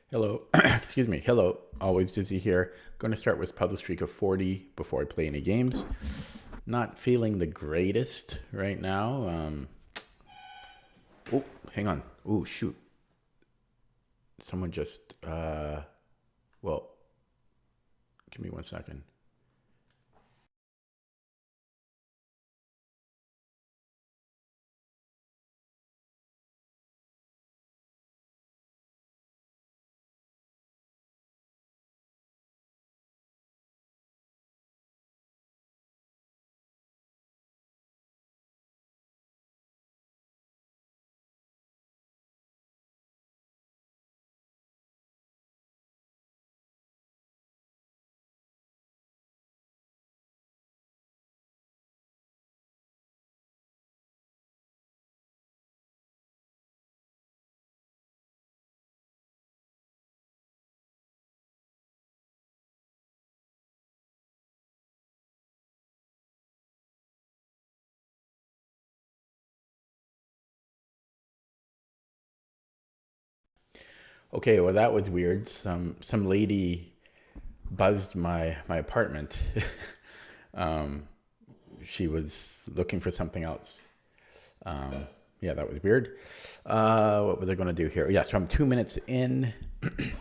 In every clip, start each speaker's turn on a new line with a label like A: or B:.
A: Hello, excuse me. Hello, always Dizzy here. Going to start with puzzle streak of 40 before I play any games. Not feeling the greatest right now. Oh, hang on. Oh, shoot. Someone just, well, give me 1 second. Okay, well that was weird. Some lady buzzed my apartment. um, she was looking for something else. Um, yeah, that was weird. What was I going to do here? Yes, I'm 2 minutes in.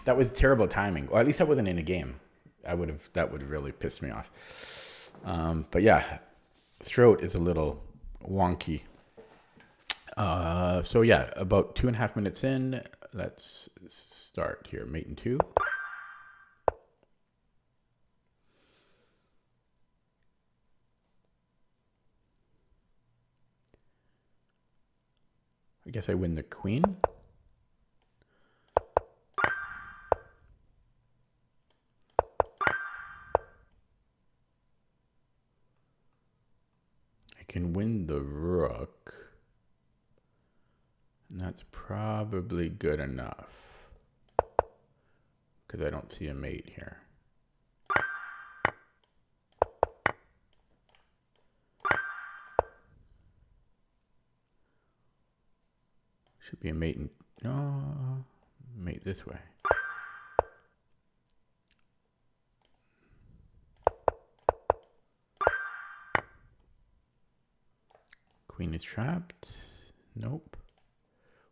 A: That was terrible timing. Or at least I wasn't in a game. That would have really pissed me off. But yeah, throat is a little wonky. So yeah, about 2.5 minutes in. Let's start here. Mate and two. I guess I win the queen. I can win the rook. And that's probably good enough. Because I don't see a mate here. Should be a mate in, no, mate this way. Queen is trapped. Nope.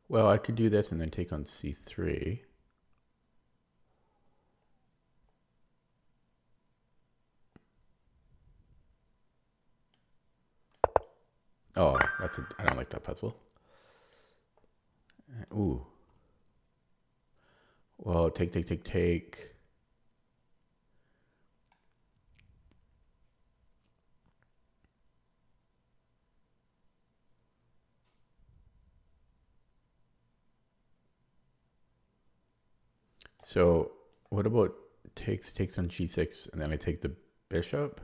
A: Well, I could do this and then take on c3. Oh, I don't like that puzzle. Ooh. Well, take. So what about takes on g6 and then I take the bishop?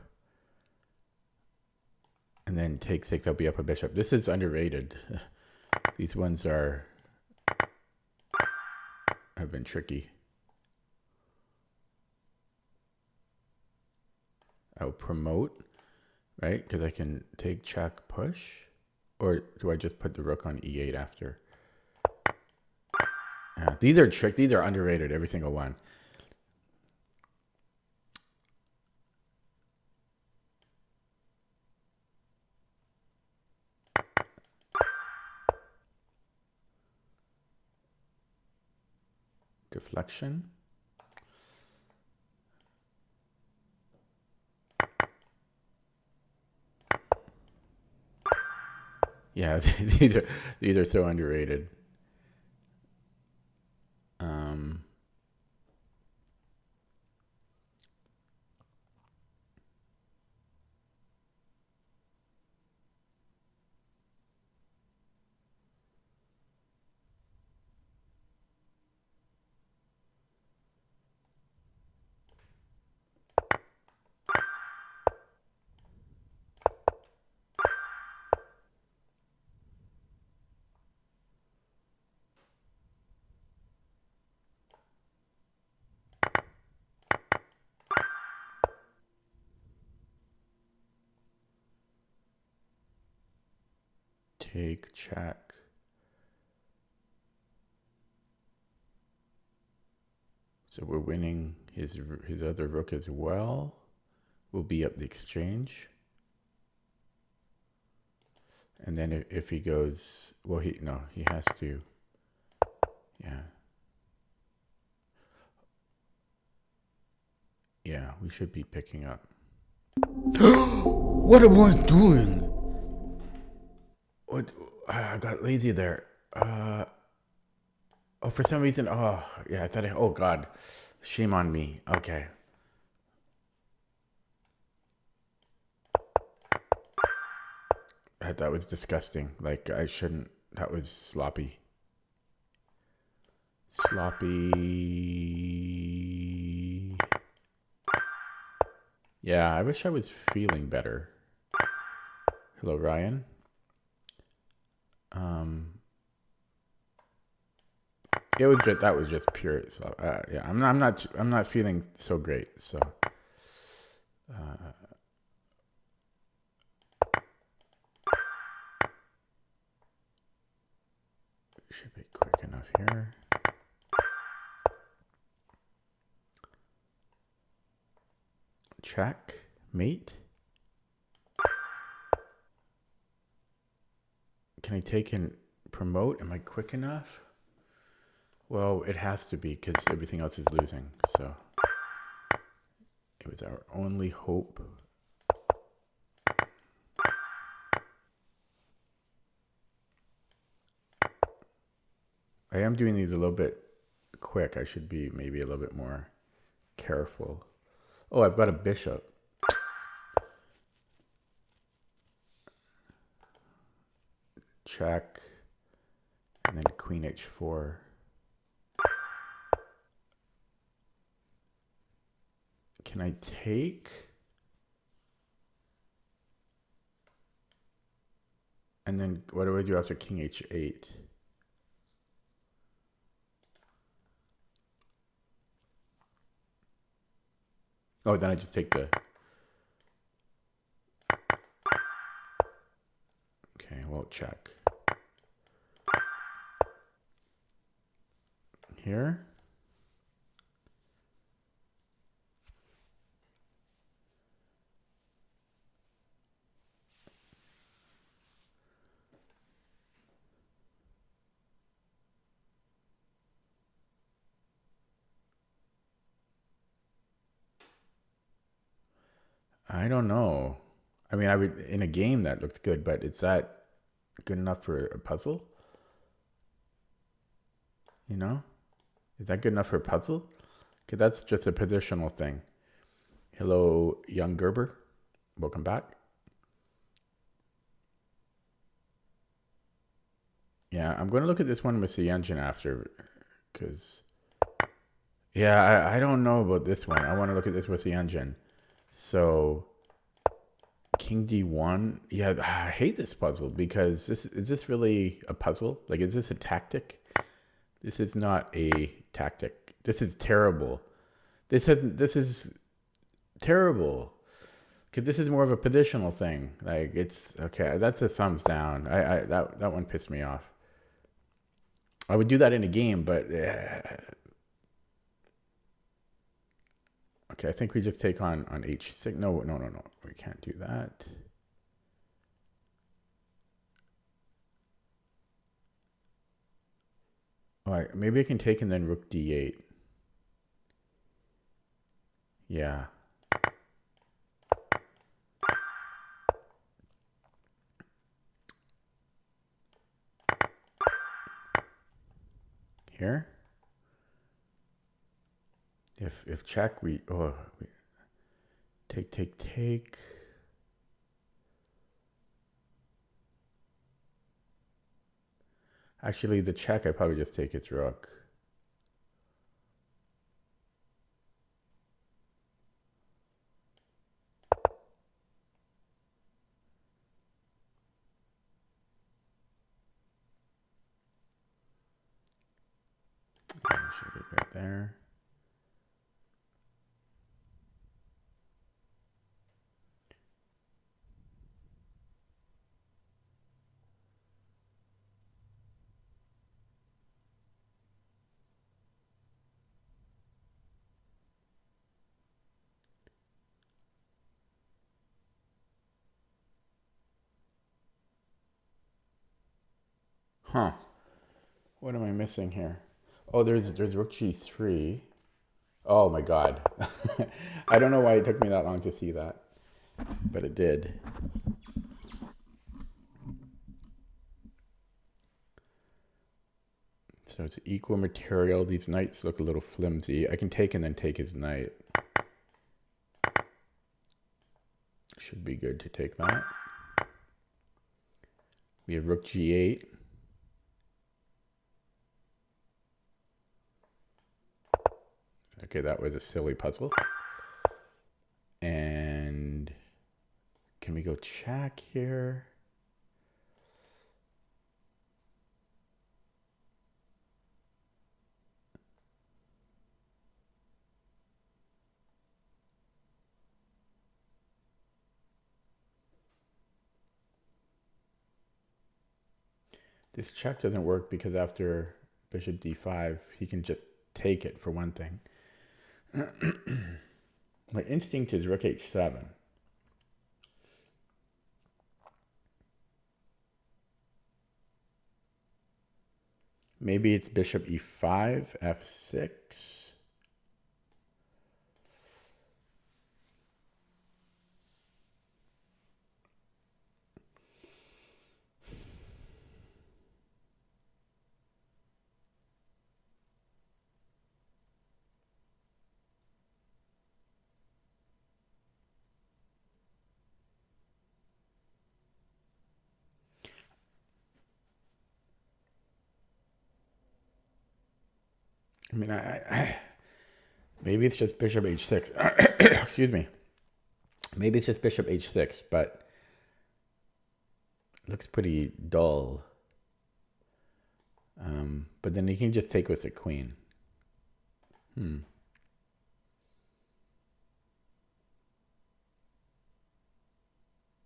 A: And then take 6, I'll be up a bishop. This is underrated. These ones have been tricky. I'll promote, right? Because I can take check push. Or do I just put the rook on e8 after? These are trick. These are underrated, every single one. Deflection. Yeah, these are so underrated. Take check. So we're winning his other rook as well. We'll be up the exchange. And then if he goes, well, he has to, yeah. Yeah, we should be picking up.
B: What am I doing?
A: What? I got lazy there. Oh, for some reason, oh, yeah, I thought, oh, God. Shame on me. Okay. That was disgusting. Like, I shouldn't, that was sloppy. Sloppy. Yeah, I wish I was feeling better. Hello, Ryan. It was just, that was just pure. So, yeah, I'm not feeling so great. So, should be quick enough here. Check, mate. Can I take and promote? Am I quick enough? Well, it has to be because everything else is losing. So it was our only hope. I am doing these a little bit quick. I should be maybe a little bit more careful. Oh, I've got a bishop. Check. And then queen h4. Can I take? And then what do I do after king h8? Oh, then I just take the... Okay, well, check. Here. I don't know. I mean, I would in a game that looks good, but is that good enough for a puzzle? You know, is that good enough for a puzzle? Because that's just a positional thing. Hello, young Gerber. Welcome back. Yeah, I'm going to look at this one with the engine after, because yeah, I don't know about this one. I want to look at this with the engine. So King D1. Yeah, I hate this puzzle because is this really a puzzle? Like, is this a tactic? This is not a tactic. This is terrible. This is terrible. Because this is more of a positional thing. Like, it's okay. That's a thumbs down. That one pissed me off. I would do that in a game, but okay. I think we just take on h6. No. We can't do that. All right, maybe I can take and then rook d8. Yeah. Here. If check, we take. Actually, the check, I probably just take its rook. Should be right there. Huh. What am I missing here? Oh, there's rook g3. Oh my god. I don't know why it took me that long to see that, but it did. So it's equal material. These knights look a little flimsy. I can take and then take his knight. Should be good to take that. We have rook g8. Okay, that was a silly puzzle. And can we go check here? This check doesn't work because after bishop d5, he can just take it for one thing. My instinct is rook h7. Maybe it's bishop e5, f6. I mean, maybe it's just bishop h6. Excuse me. Maybe it's just bishop h6, but it looks pretty dull. But then he can just take with a queen. No,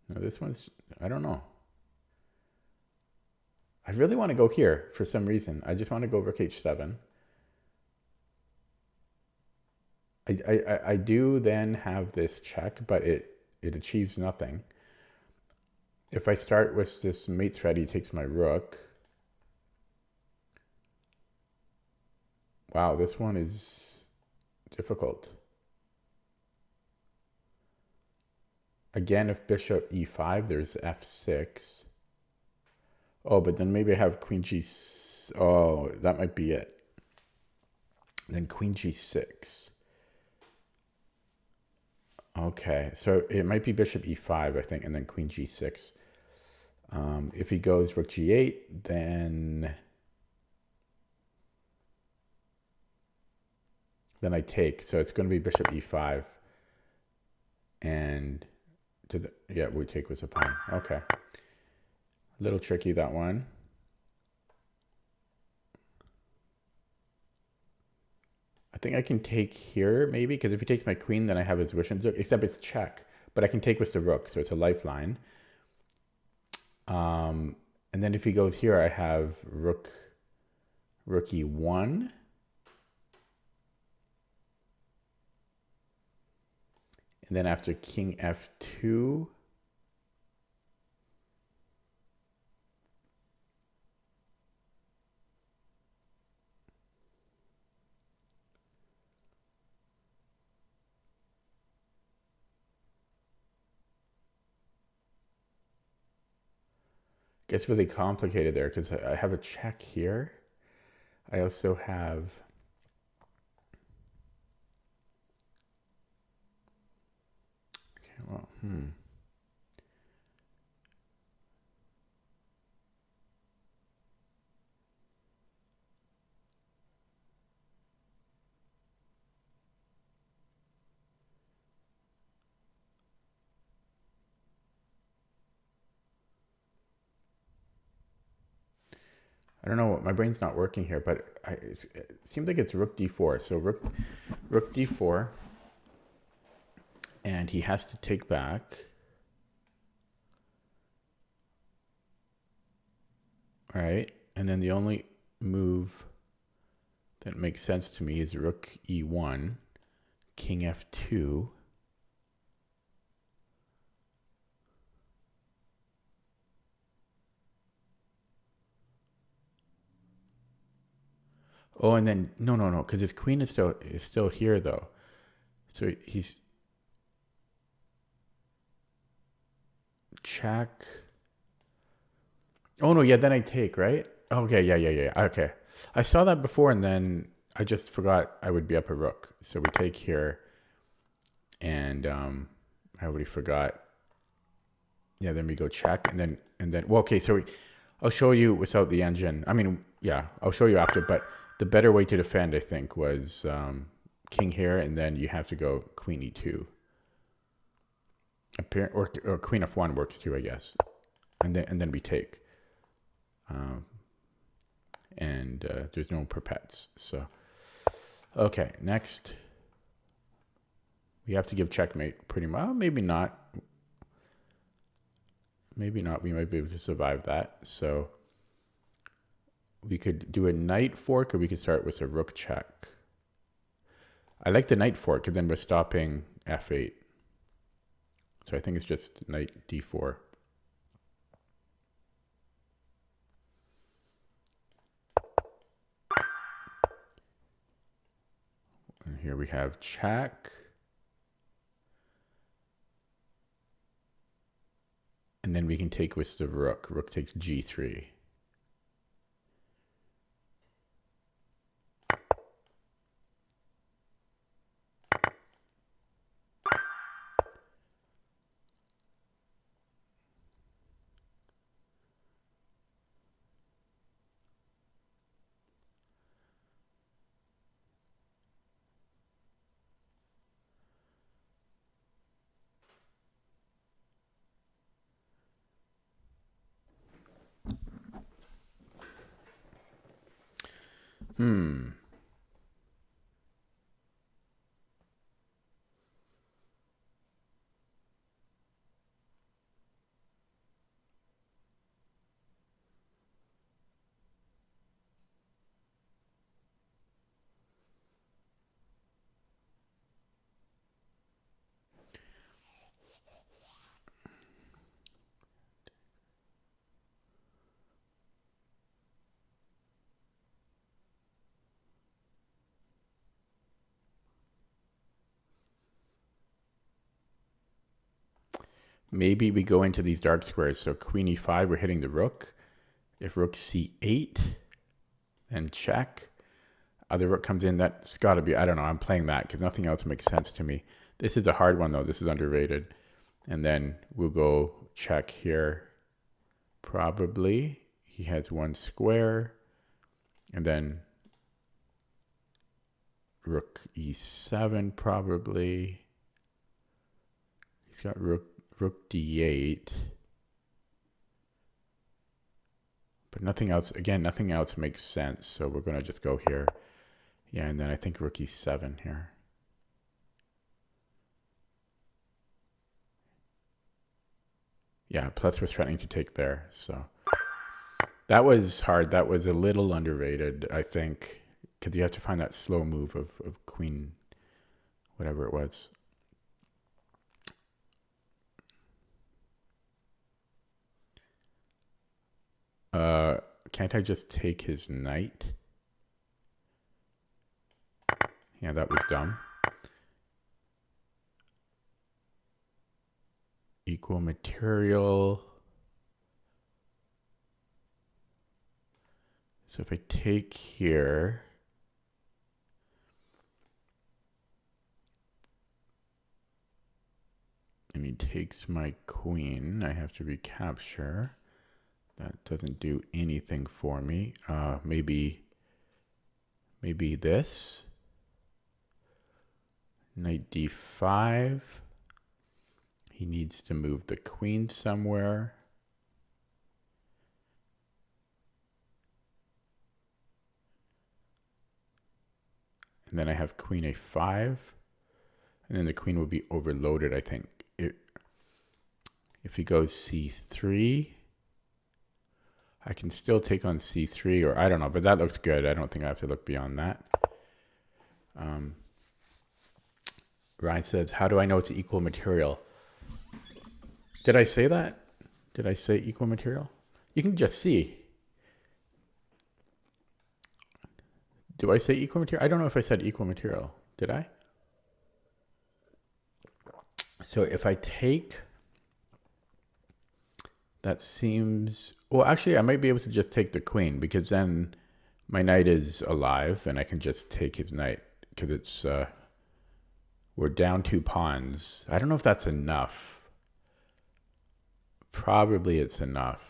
A: this one's, I don't know. I really want to go here for some reason. I just want to go rook h7. I do then have this check, but it achieves nothing. If I start with this mate threat, he takes my rook. Wow, this one is difficult. Again, if bishop e5, there's f6. Oh, but then maybe I have queen g... Oh, that might be it. Then queen g6. Okay, so it might be bishop e5, I think, and then queen g6. If he goes rook g8, then I take. So it's going to be bishop e5. And yeah, we take with a pawn. Okay. A little tricky, that one. I think I can take here, maybe, because if he takes my queen, then I have his Russian, except it's check. But I can take with the rook, so it's a lifeline. And then if he goes here, I have rook e1. And then after king f2, gets really complicated there because I have a check here. I also have well, I don't know. My brain's not working here, but it seems like it's rook d4. So rook d4, and he has to take back. All right, and then the only move that makes sense to me is rook e1, king f2. Oh, and then no, because his queen is still here though. So he's check. Oh no, yeah, then I take, right? Okay, yeah. Okay. I saw that before and then I just forgot I would be up a rook. So we take here and I already forgot. Yeah, then we go check and then well, okay, so I'll show you without the engine. I mean, yeah, I'll show you after, but the better way to defend I think was king here and then you have to go queen e2. Or queen f1 works too, I guess. And then we take. And there's no perpets. So, okay, next. We have to give checkmate pretty much. Well, maybe not. Maybe not. We might be able to survive that. So we could do a knight fork or we could start with a rook check. I like the knight fork because then we're stopping f8. So I think it's just knight d4. And here we have check. And then we can take with the rook. Rook takes g3. Maybe we go into these dark squares. So queen e5, we're hitting the rook. If rook c8, then check. Other rook comes in. That's got to be, I don't know. I'm playing that because nothing else makes sense to me. This is a hard one, though. This is underrated. And then we'll go check here. Probably. He has one square. And then rook e7, probably. He's got rook d8. But nothing else, again, nothing else makes sense. So we're going to just go here. Yeah, and then I think rook e7 here. Yeah, plus we're threatening to take there. So that was hard. That was a little underrated, I think, because you have to find that slow move of queen, whatever it was. Can't I just take his knight? Yeah, that was dumb. Equal material. So if I take here, and he takes my queen, I have to recapture. That doesn't do anything for me. Maybe this. Knight d5. He needs to move the queen somewhere. And then I have queen a5. And then the queen will be overloaded, I think. If he goes c3, I can still take on c3, or I don't know, but that looks good. I don't think I have to look beyond that. Ryan says, how do I know it's equal material? Did I say that? Did I say equal material? You can just see. Do I say equal material? I don't know if I said equal material. Did I? So if I take, that seems, well, actually I might be able to just take the queen, because then my knight is alive and I can just take his knight, because it's, we're down 2 pawns. I don't know if that's enough. Probably it's enough.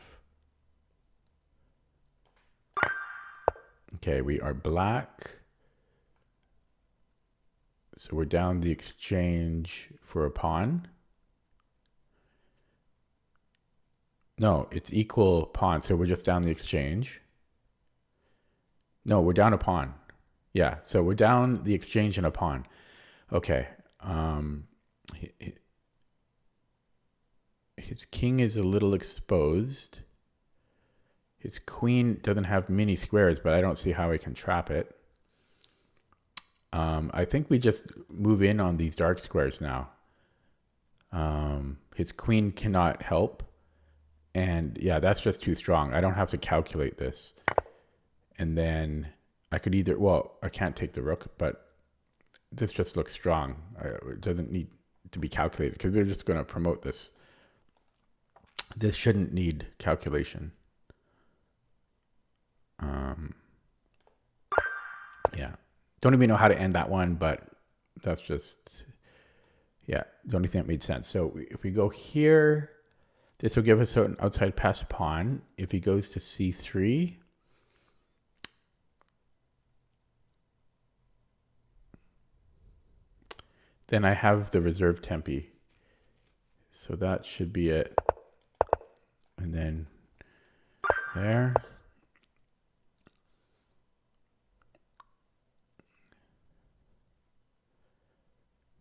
A: Okay, we are black. So we're down the exchange for a pawn. No, it's equal pawn, so we're just down the exchange. No, we're down a pawn. Yeah, so we're down the exchange and a pawn. Okay. His king is a little exposed. His queen doesn't have many squares, but I don't see how I can trap it. I think we just move in on these dark squares now. His queen cannot help. And yeah, that's just too strong. I don't have to calculate this. And then I could either, well, I can't take the rook, but this just looks strong. It doesn't need to be calculated because we're just going to promote this. This shouldn't need calculation. Yeah. Don't even know how to end that one, but that's just, yeah, the only thing that made sense. So if we go here, this will give us an outside pass pawn. If he goes to c3, then I have the reserve tempi. So that should be it. And then there.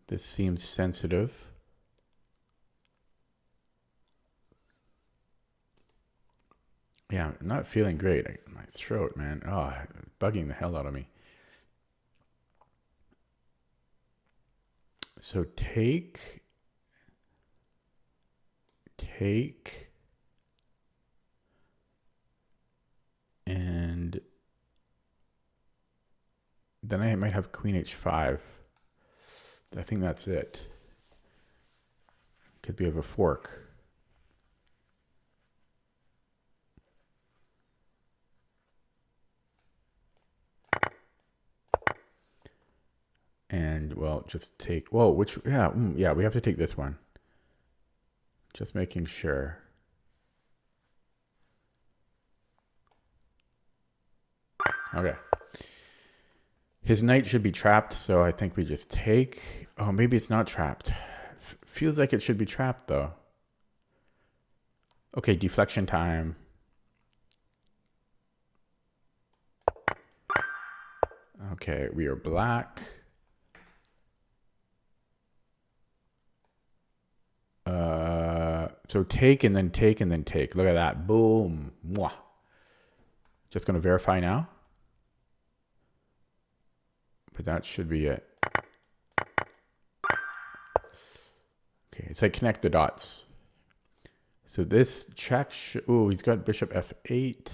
A: This seems sensitive. Yeah, I'm not feeling great. My throat, man. Oh, bugging the hell out of me. So take, and then I might have queen h5. I think that's it. Could be of a fork. And well, just take, whoa, which, yeah, yeah, we have to take this one. Just making sure. Okay. His knight should be trapped, so I think we just take. Oh, maybe it's not trapped. Feels like it should be trapped, though. Okay, deflection time. Okay, we are black. So take and then take and then take. Look at that. Boom. Mwah. Just going to verify now. But that should be it. Okay, it's like connect the dots. So this check, oh, he's got bishop f8.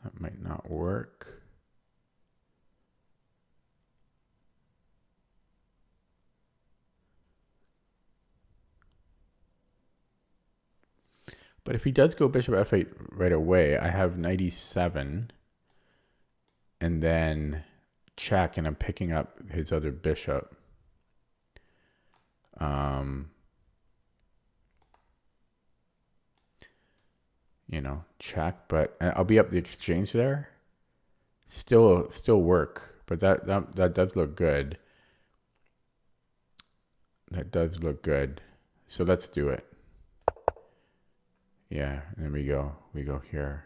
A: That might not work. But if he does go bishop f8 right away, I have knight e7 and then check, and I'm picking up his other bishop. You know, check, but I'll be up the exchange there. Still work, but that does look good. That does look good. So let's do it. Yeah, and then we go here.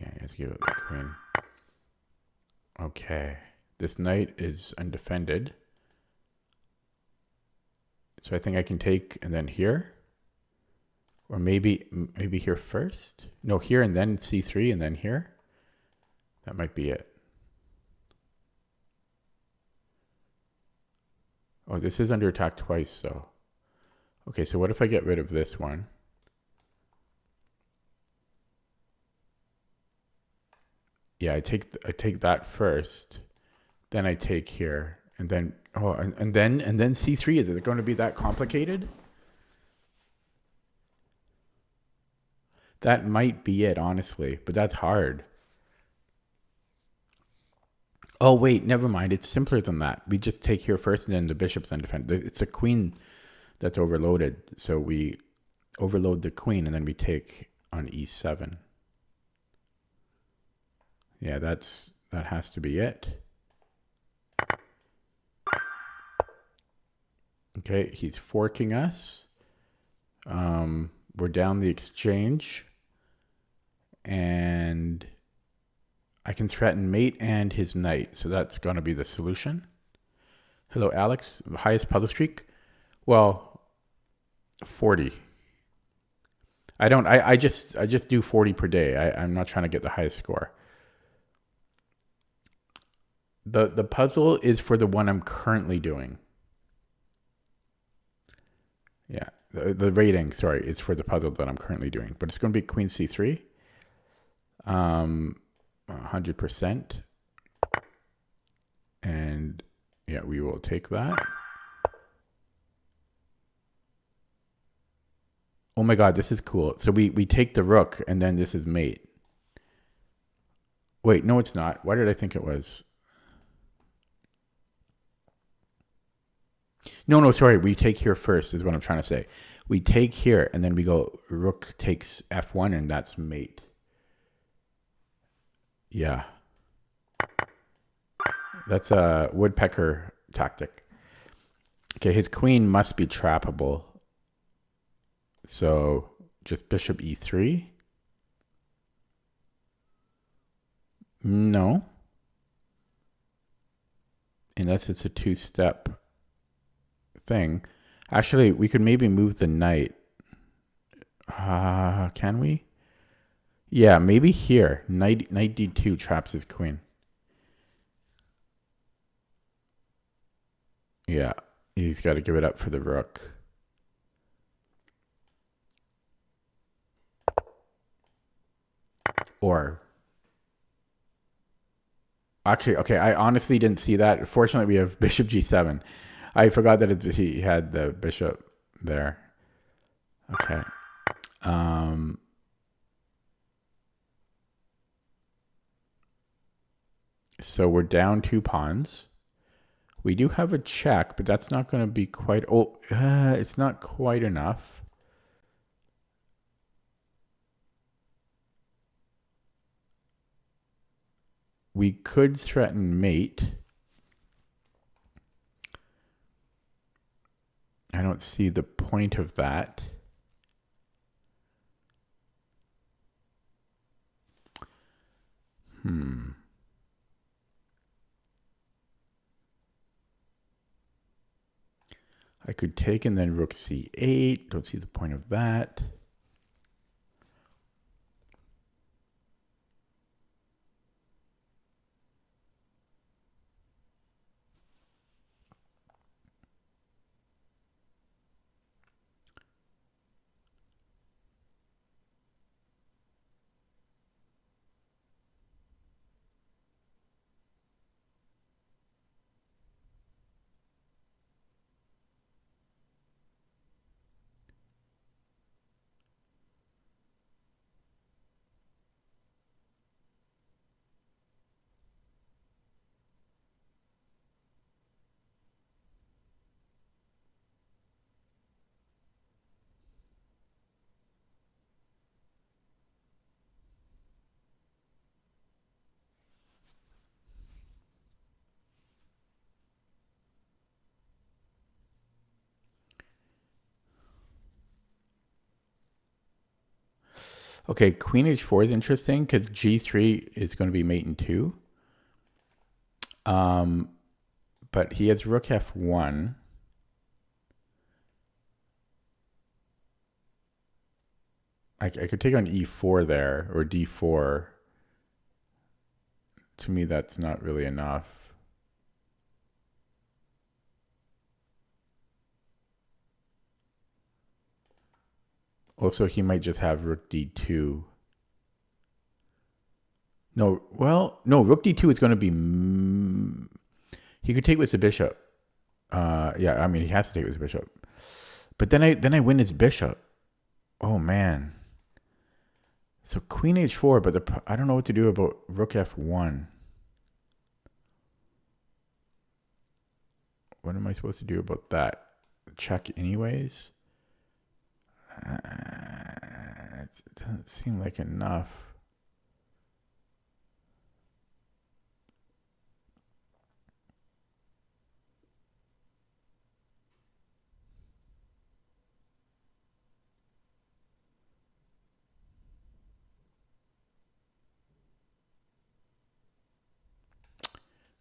A: Yeah, let's give it the queen. Okay, this knight is undefended. So I think I can take and then here. Or maybe here first. No, here and then c3 and then here. That might be it. Oh, this is under attack twice, so. Okay, so what if I get rid of this one? Yeah, I take that first, then I take here, and then and then C3. Is it going to be that complicated? That might be it, honestly, but that's hard. Oh wait, never mind. It's simpler than that. We just take here first, and then the bishops then defend. It's a queen that's overloaded, so we overload the queen, and then we take on e7. Yeah, that has to be it. Okay, he's forking us. We're down the exchange. And I can threaten mate and his knight. So that's going to be the solution. Hello, Alex. Highest puzzle streak? Well, 40. I just do 40 per day. I'm not trying to get the highest score. The puzzle is for the one I'm currently doing. Yeah, the rating, sorry, is for the puzzle that I'm currently doing. But it's going to be queen c3. 100%. And yeah, we will take that. Oh my god, this is cool. So we take the rook, and then this is mate. Wait, no, it's not. Why did I think it was? No, sorry. We take here first is what I'm trying to say. We take here, and then we go rook takes f1, and that's mate. Yeah. That's a woodpecker tactic. Okay, his queen must be trappable. So just bishop e3. No. Unless it's a two-step thing. Actually, we could maybe move the knight. Can we? Yeah, maybe here. Knight d2 traps his queen. Yeah, he's got to give it up for the rook. Or actually, okay, I honestly didn't see that. Fortunately, we have bishop g7. I forgot that he had the bishop there. Okay. So we're down 2 pawns. We do have a check, but that's not going to be quite... Oh, it's not quite enough. We could threaten mate. I don't see the point of that. I could take and then rook c8. Don't see the point of that. Okay, queen h4 is interesting because g3 is going to be mate in 2. But he has rook f1. I could take on e4 there, or d4. To me, that's not really enough. Also, he might just have rook d2. No, well, no, rook d2 is going to be... He could take with the bishop. Yeah, I mean, he has to take with the bishop. But then I win his bishop. Oh, man. So queen h4, but I don't know what to do about rook f1. What am I supposed to do about that? Check anyways? It doesn't seem like enough.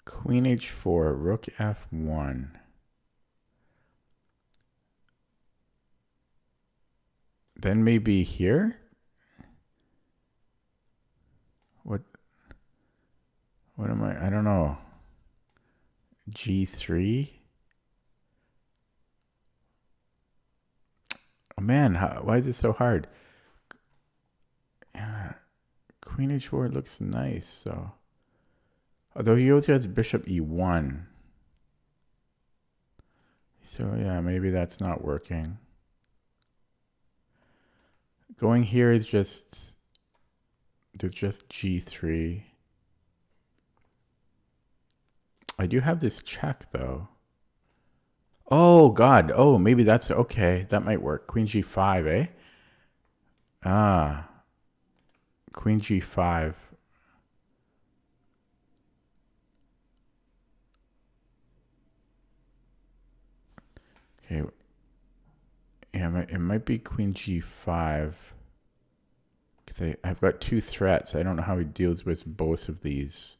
A: Queen h4, rook f1. Then maybe here? What am I don't know. G3? Oh man, why is it so hard? Yeah, queen h4 looks nice, so. Although he also has bishop e1. So yeah, maybe that's not working. Going here is just g3. I do have this check though. Oh god. Oh, maybe that's okay. That might work. Queen g5, eh? Ah. Queen g5. Okay. Yeah, it might be queen g5. Because I've got two threats. I don't know how he deals with both of these.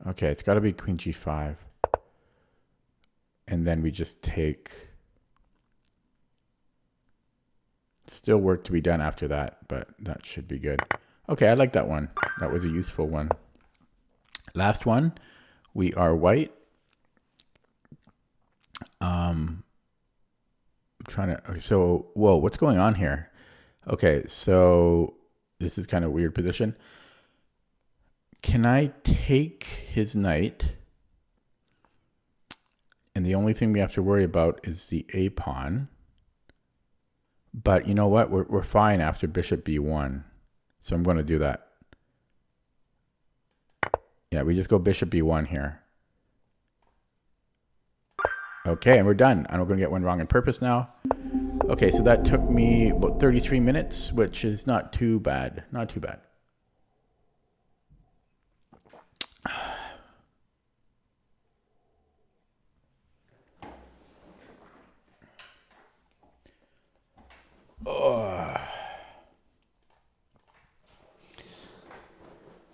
A: Okay, it's got to be queen g5. And then we just take... Still work to be done after that, but that should be good. Okay, I like that one. That was a useful one. Last one. We are white. I'm trying to... Okay, so, whoa, what's going on here? Okay, so this is kind of a weird position. Can I take his knight? And the only thing we have to worry about is the a pawn. But you know what? We're fine after bishop b1. So I'm going to do that. Yeah, we just go bishop b1 here. Okay, and we're done. I'm going to get one wrong on purpose now. Okay, so that took me about 33 minutes, which is not too bad. Not too bad.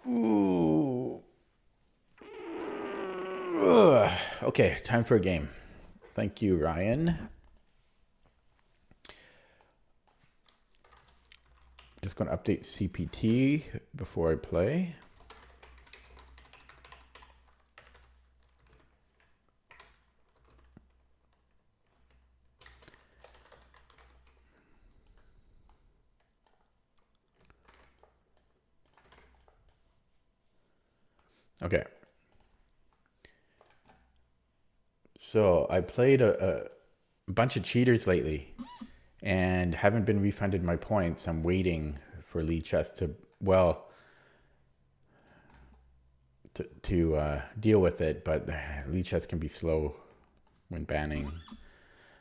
A: Ooh. Okay, time for a game. Thank you, Ryan. Just going to update CPT before I play. Okay. So I played a bunch of cheaters lately and haven't been refunded my points. I'm waiting for Lichess to, well, to deal with it, but Lichess can be slow when banning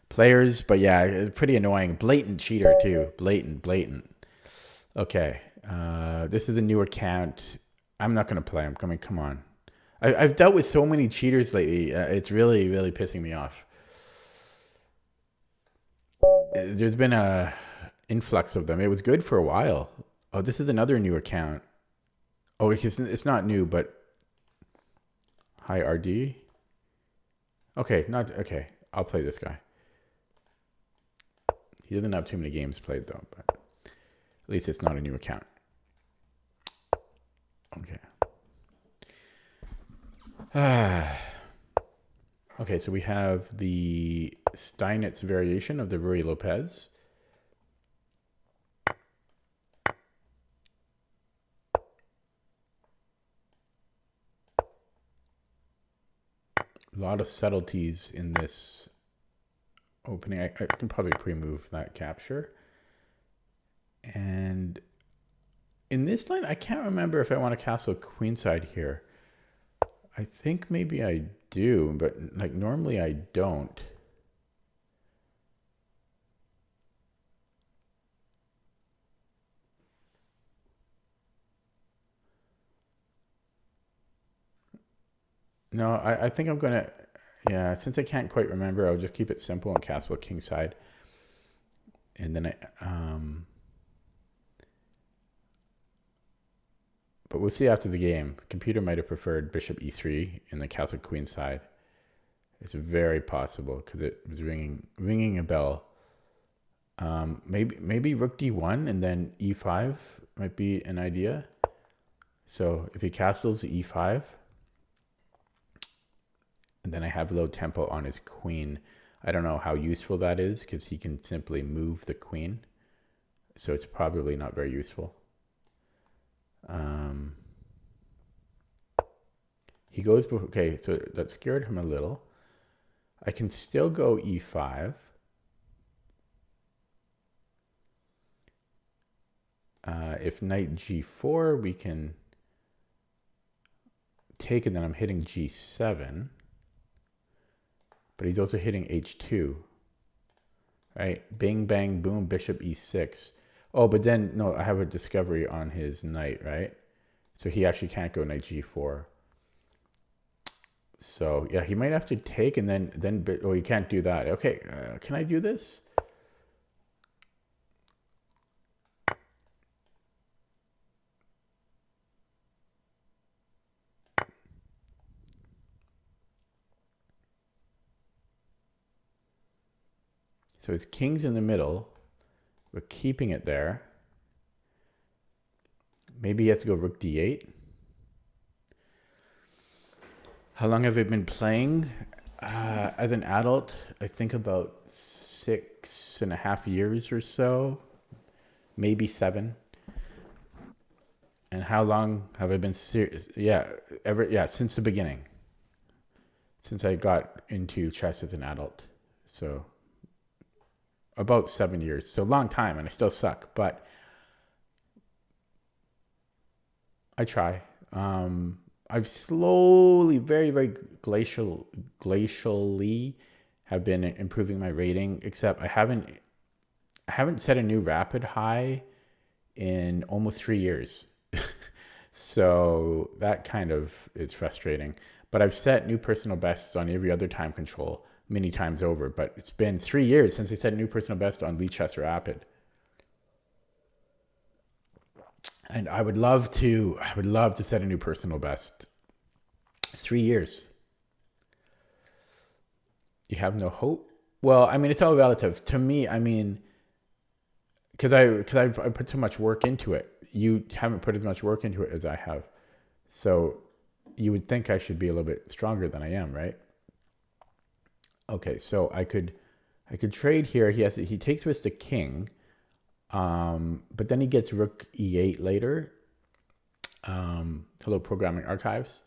A: players. But yeah, it's pretty annoying. Blatant cheater too. Blatant. Okay. This is a new account. I'm not going to play. Come on. I've dealt with so many cheaters lately. It's really, really pissing me off. There's been a influx of them. It was good for a while. Oh, this is another new account. Oh, it's not new, but hi RD. Okay, okay. I'll play this guy. He doesn't have too many games played though, but at least it's not a new account. Okay. Okay, so we have the Steinitz variation of the Ruy Lopez. A lot of subtleties in this opening. I can probably pre-move that capture. And in this line, I can't remember if I want to castle queenside here. I think maybe I do, but like normally I don't. No, I think I'm gonna, yeah, since I can't quite remember, I'll just keep it simple and castle kingside. And then but we'll see after the game. The computer might have preferred bishop e3 in the castle queenside. It's very possible because it was ringing a bell. Maybe rook d1 and then e5 might be an idea. So if he castles e5, and then I have low tempo on his queen. I don't know how useful that is because he can simply move the queen. So it's probably not very useful. He goes, okay, so that scared him a little. I can still go e5. If knight g4, we can take, and then I'm hitting g7. But he's also hitting h2. Right? Bing, bang, boom, bishop e6. Oh, but then, no, I have a discovery on his knight, right? So he actually can't go knight g4. So, yeah, he might have to take and then oh, he can't do that. Okay, can I do this? So his king's in the middle. We're keeping it there. Maybe he has to go rook d8. How long have I been playing? As an adult, I think about 6.5 years or so. Maybe 7. And how long have I been serious? Yeah, since the beginning. Since I got into chess as an adult. So about 7 years. So a long time, and I still suck, but I try. I've slowly, very, very glacially have been improving my rating, except I haven't set a new rapid high in almost 3 years. So that kind of is frustrating. But I've set new personal bests on every other time control many times over. But it's been 3 years since I set a new personal best on Lead Rapid. And I would love to set a new personal best. 3 years. You have no hope? Well, I mean, it's all relative. To me, I mean, because I put so much work into it. You haven't put as much work into it as I have. So you would think I should be a little bit stronger than I am, right? Okay, so I could trade here. He takes with the king. But then he gets rook e8 later. Hello, Programming Archives.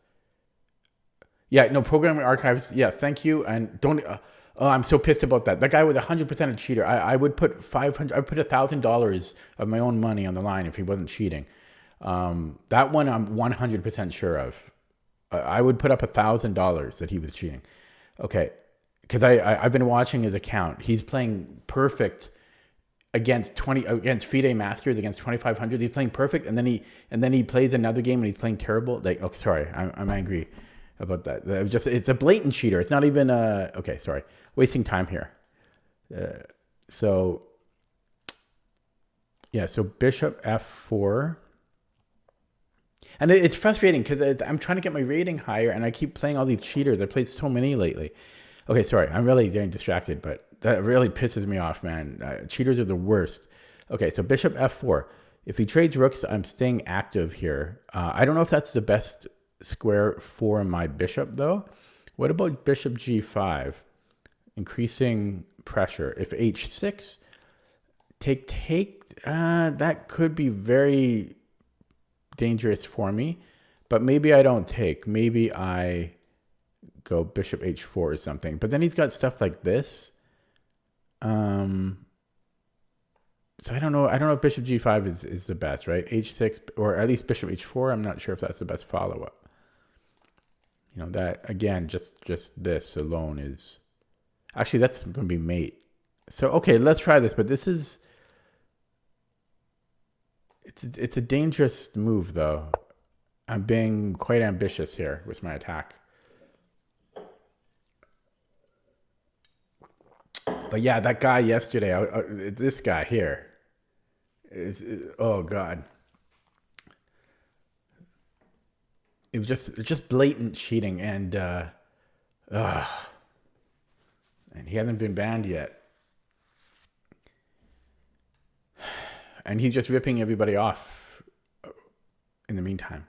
A: Yeah, no, Programming Archives. Yeah, thank you. And don't. Oh, I'm so pissed about that. That guy was 100% a cheater. I would put $500. I would put $1,000 of my own money on the line if he wasn't cheating. That one I'm 100% sure of. I would put up $1,000 that he was cheating. Okay, because I've been watching his account. He's playing perfect against FIDE Masters against 2,500. He's playing perfect, and then he plays another game and he's playing terrible. Like, okay, sorry, I'm angry about that. It's a blatant cheater. It's not even okay. Sorry, wasting time here. So bishop f4, and it's frustrating because I'm trying to get my rating higher, and I keep playing all these cheaters. I played so many lately. Okay, sorry, I'm really getting distracted, but that really pisses me off, man. Cheaters are the worst. Okay, so bishop f4. If he trades rooks, I'm staying active here. I don't know if that's the best square for my bishop, though. What about bishop g5? Increasing pressure. If h6, take, that could be very dangerous for me. But maybe I don't take. Maybe I go bishop h4 or something. But then he's got stuff like this. So I don't know. I don't know if bishop g5 is the best, right? H6 or at least bishop h4. I'm not sure if that's the best follow-up. You know, that again, just this alone is actually that's going to be mate. So okay, let's try this. But this is it's a dangerous move though. I'm being quite ambitious here with my attack. But yeah, that guy yesterday, this guy here, oh God. It was just blatant cheating, and he hasn't been banned yet. And he's just ripping everybody off in the meantime.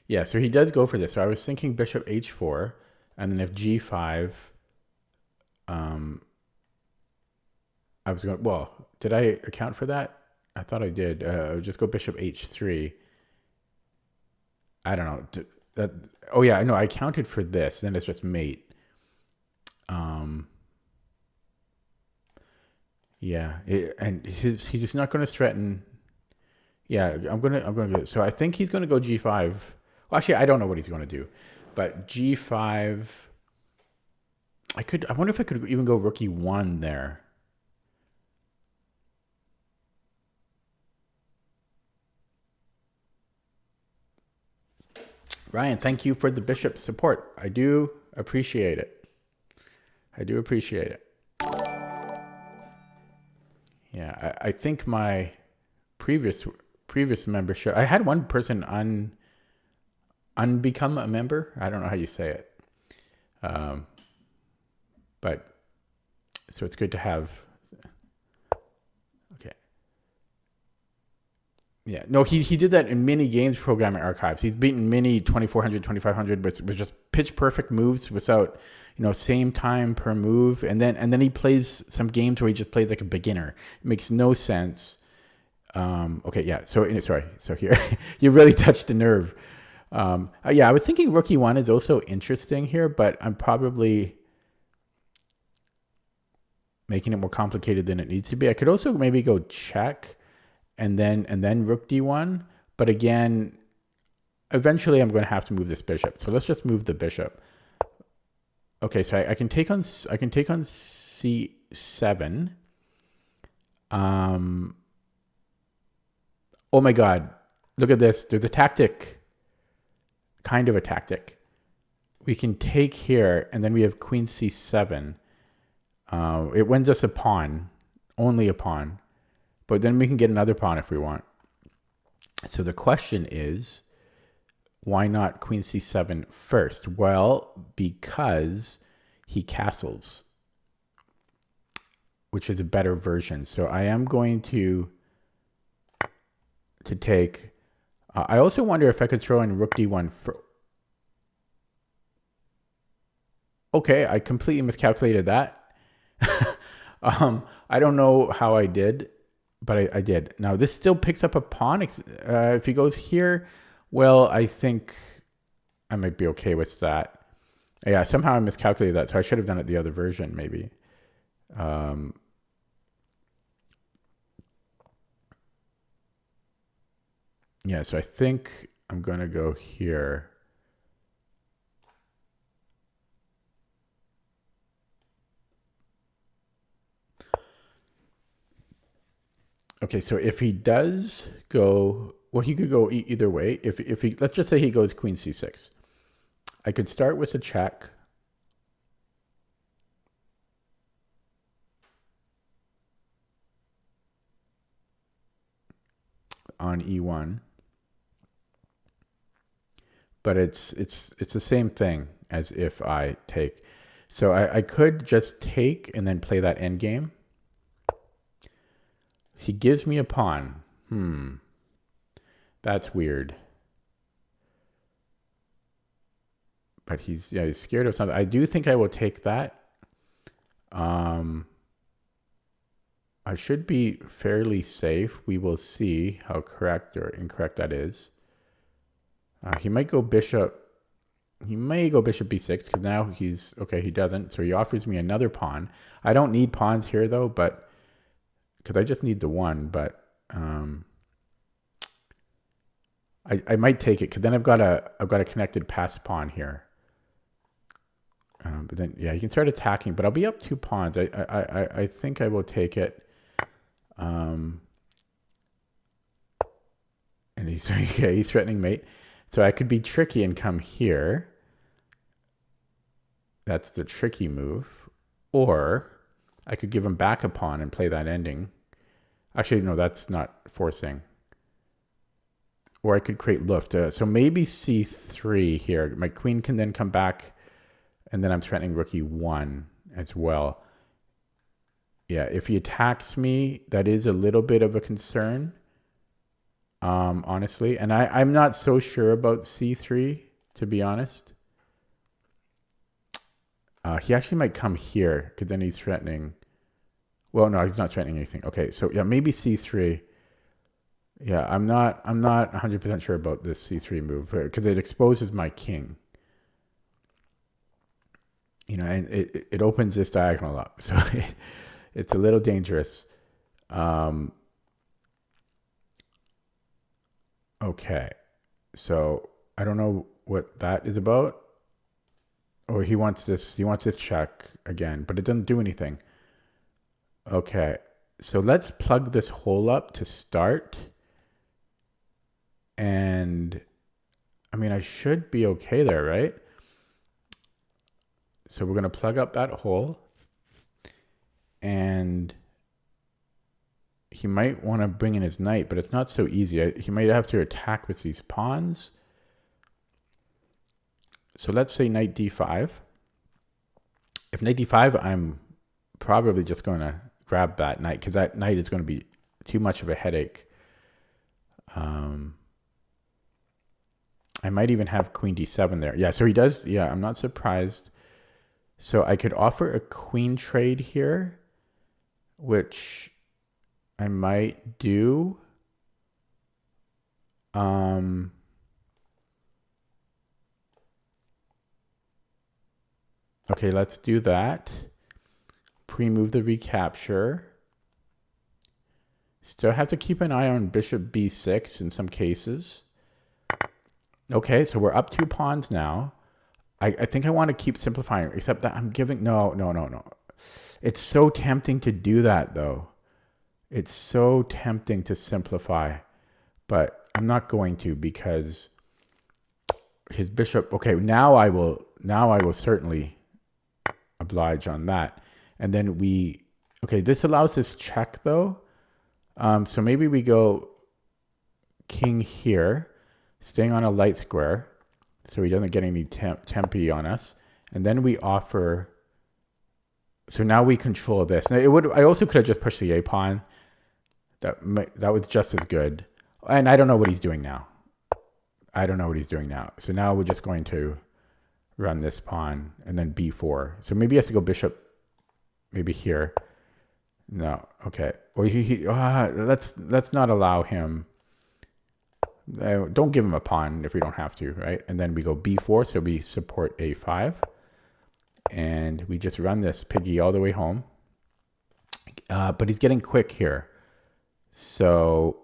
A: Yeah, so he does go for this. So I was thinking bishop h4, and then if g5, I was going, well, did I account for that? I thought I did. Just go bishop h3. I don't know. Oh yeah, no, I accounted for this. Then it's just mate. Yeah, he's just not going to threaten. Yeah, I'm gonna go. So I think he's gonna go g5. Well, actually, I don't know what he's gonna do, but g5. I wonder if I could even go rook e1 there. Ryan, thank you for the bishop support. I do appreciate it. I do appreciate it. Yeah, I think my previous membership, I had one person unbecome a member. I don't know how you say it. But so it's good to have. Okay. Yeah, no, he did that in mini games programming archives. He's beaten many 2400, 2500 with just pitch perfect moves without, same time per move. And then he plays some games where he just plays like a beginner. It makes no sense. Okay, yeah. So here you really touched the nerve. Yeah, I was thinking rook e1 is also interesting here, but I'm probably making it more complicated than it needs to be. I could also maybe go check and then rook d1, but again, eventually I'm going to have to move this bishop. So let's just move the bishop. Okay, so I can take on c7. Oh my God, look at this. There's a tactic, kind of a tactic. We can take here, and then we have queen c7. It wins us a pawn, only a pawn. But then we can get another pawn if we want. So the question is, why not queen c7 first? Well, because he castles, which is a better version. So I am going to take. I also wonder if I could throw in rook d1. Okay, I completely miscalculated that. I don't know how I did, but I did. Now this still picks up a pawn. If he goes here, well, I think I might be okay with that. Yeah, somehow I miscalculated that, so I should have done it the other version maybe. Yeah, so I think I'm going to go here. Okay, so if he does go, well, he could go either way. If he, let's just say he goes queen c6. I could start with a check. On e1. But it's the same thing as if I take. So I could just take and then play that endgame. He gives me a pawn. That's weird. But he's scared of something. I do think I will take that. I should be fairly safe. We will see how correct or incorrect that is. He might go bishop. He may go bishop b6 because now he's... Okay, he doesn't. So he offers me another pawn. I don't need pawns here though, but... Because I just need the one, but... I might take it because then I've got a connected passed pawn here. But then, yeah, you can start attacking, but I'll be up 2 pawns. I think I will take it. And he's threatening mate. So I could be tricky and come here. That's the tricky move. Or I could give him back a pawn and play that ending. Actually, no, that's not forcing. Or I could create luft. So maybe c3 here. My queen can then come back, and then I'm threatening rook e1 as well. Yeah, if he attacks me, that is a little bit of a concern, honestly. And I'm not so sure about c3, to be honest. He actually might come here, because then he's threatening. Well, no, he's not threatening anything. Okay, so yeah, maybe c3. Yeah, I'm not 100% sure about this c3 move because it exposes my king. You know, and it opens this diagonal up, so it's a little dangerous. Okay, so I don't know what that is about. Oh, he wants this check again, but it doesn't do anything. Okay, so let's plug this hole up to start. And I mean, I should be okay there, right? So we're going to plug up that hole. And he might want to bring in his knight, but it's not so easy. He might have to attack with these pawns. So let's say knight d5. If knight d5, I'm probably just going to grab that knight because that knight is going to be too much of a headache. I might even have queen d7 there. Yeah, so he does. Yeah, I'm not surprised. So I could offer a queen trade here, which I might do. Okay, let's do that. Pre-move the recapture. Still have to keep an eye on bishop b6 in some cases. Okay, so we're up 2 pawns now. I think I want to keep simplifying, except that I'm giving... No. It's so tempting to do that, though. It's so tempting to simplify. But I'm not going to because his bishop... Okay, now I will certainly oblige on that. And then we... Okay, this allows us check, though. So maybe we go king here, staying on a light square, so he doesn't get any tempi on us. And then we offer... So now we control this. Now I also could have just pushed the a pawn. That was just as good. And I don't know what he's doing now. So now we're just going to run this pawn and then b4. So maybe he has to go bishop maybe here. No, okay. Well, let's not allow him. Don't give him a pawn if we don't have to, right? And then we go b4, so we support a5. And we just run this piggy all the way home. But he's getting quick here. So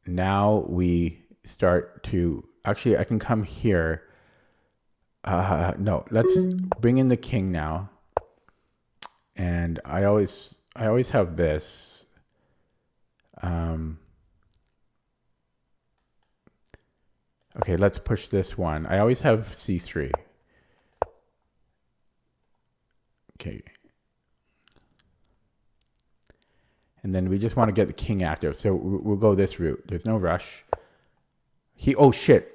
A: now we start to... Actually, I can come here. No, let's bring in the king now. And I always have this. Okay, let's push this one. I always have c3. Okay. And then we just want to get the king active. So we'll go this route. There's no rush. Oh shit.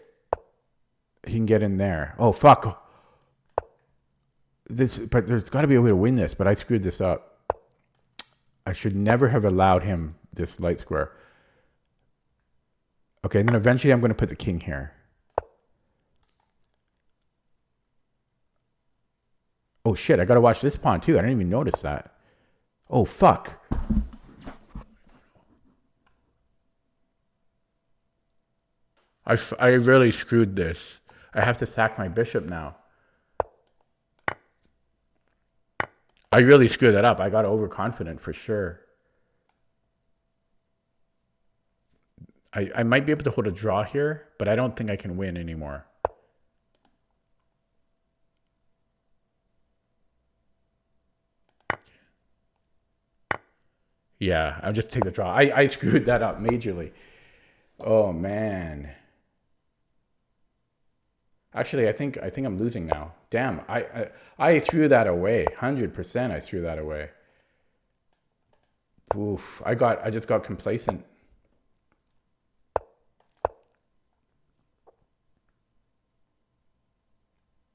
A: He can get in there. Oh fuck. But there's got to be a way to win this, but I screwed this up. I should never have allowed him this light square. Okay, and then eventually I'm going to put the king here. Oh shit, I got to watch this pawn too. I didn't even notice that. Oh fuck. I really screwed this. I have to sack my bishop now. I really screwed that up. I got overconfident for sure. I might be able to hold a draw here, but I don't think I can win anymore. Yeah, I'll just take the draw. I screwed that up majorly. Oh man. Actually, I think I'm losing now. Damn, I threw that away. 100% I threw that away. Oof, I just got complacent.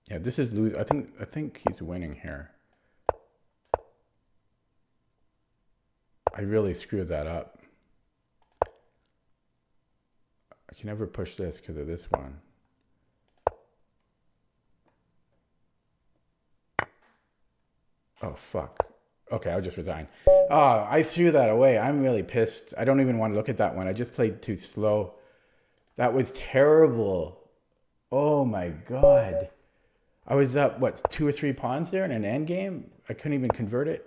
A: Yeah, this is lose. I think he's winning here. I really screwed that up. I can never push this because of this one. Oh, fuck. Okay, I'll just resign. Oh, I threw that away. I'm really pissed. I don't even want to look at that one. I just played too slow. That was terrible. Oh my God. I was up, what, 2 or 3 pawns there in an end game? I couldn't even convert it.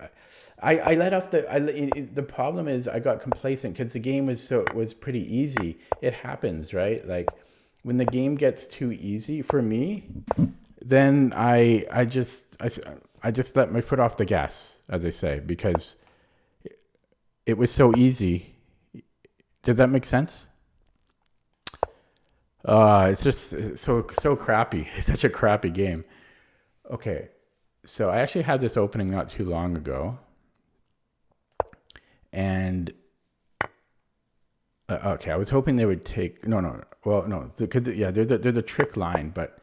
A: I let off the problem is I got complacent because the game was pretty easy. It happens, right? Like when the game gets too easy for me, then I just let my foot off the gas, as I say, because it was so easy. Does that make sense? It's just so crappy. It's such a crappy game. Okay, so I actually had this opening not too long ago, and okay, I was hoping they would take no. Well, no, because yeah, there's a trick line, but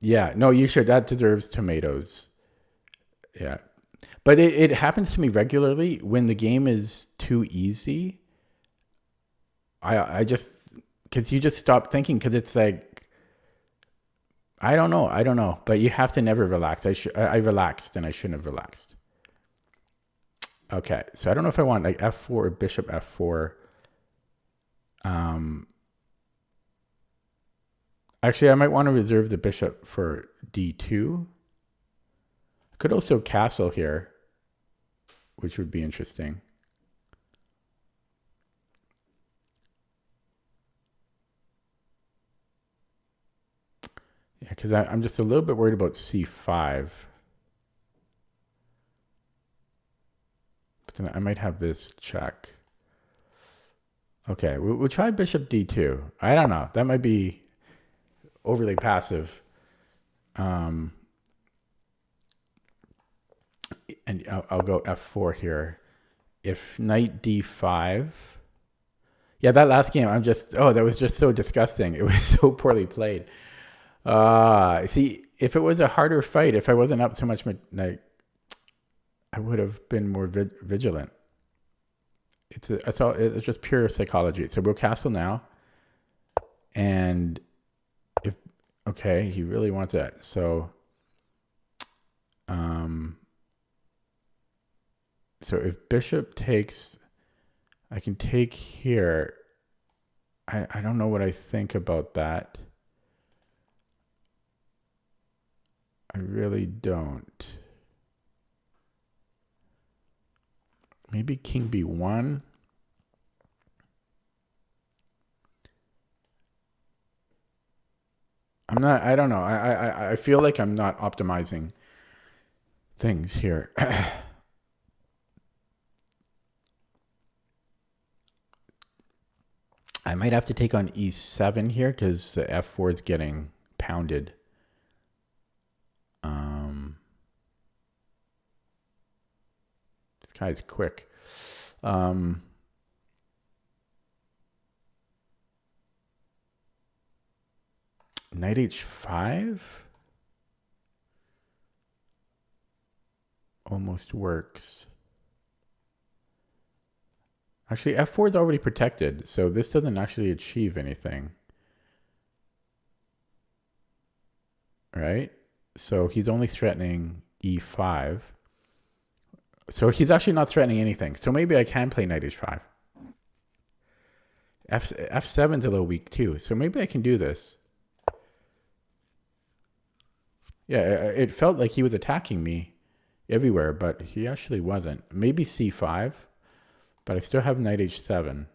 A: yeah, no, you should. That deserves tomatoes. Yeah, but it happens to me regularly when the game is too easy. I just because you just stop thinking because it's like I don't know, but you have to never relax. I relaxed and I shouldn't have relaxed. Okay, so I don't know if I want like f4 or bishop f4. Actually, I might want to reserve the bishop for d2. I could also castle here, which would be interesting. Yeah, because I'm just a little bit worried about c5. But then I might have this check. Okay, we'll try bishop d2. I don't know. That might be overly passive. And I'll go f4 here. If knight d5. Yeah, that last game, that was just so disgusting. It was so poorly played. See, if it was a harder fight, if I wasn't up so much, like, I would have been more vigilant. It's just pure psychology. So we'll castle now. And okay, he really wants that. So, so if bishop takes, I can take here. I don't know what I think about that. I really don't. Maybe king b1. I don't know. I feel like I'm not optimizing things here. I might have to take on e7 here because f4 is getting pounded. This guy's quick. Knight h5 almost works. Actually, f4 is already protected, so this doesn't actually achieve anything. Right? So he's only threatening e5. So he's actually not threatening anything. So maybe I can play knight h5. F7's a little weak too, so maybe I can do this. Yeah, it felt like he was attacking me everywhere, but he actually wasn't. Maybe C5, but I still have knight H7.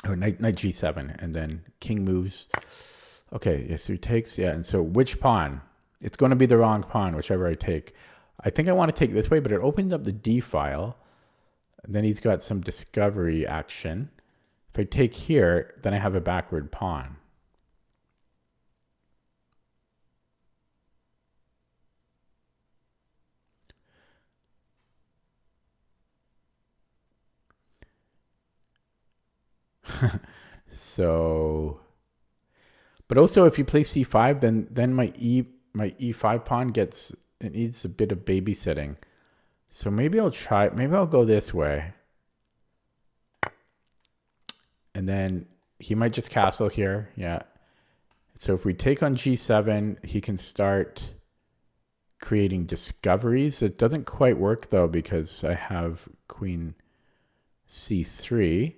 A: Or knight G7, and then king moves. Okay, yeah, so he takes, yeah, and so which pawn? It's going to be the wrong pawn, whichever I take. I think I want to take this way, but it opens up the D file. And then he's got some discovery action. If I take here, then I have a backward pawn. So, but also if you play C5, then my E5 pawn it needs a bit of babysitting. So maybe I'll go this way. And then he might just castle here. Yeah. So if we take on G7, he can start creating discoveries. It doesn't quite work though, because I have queen C3.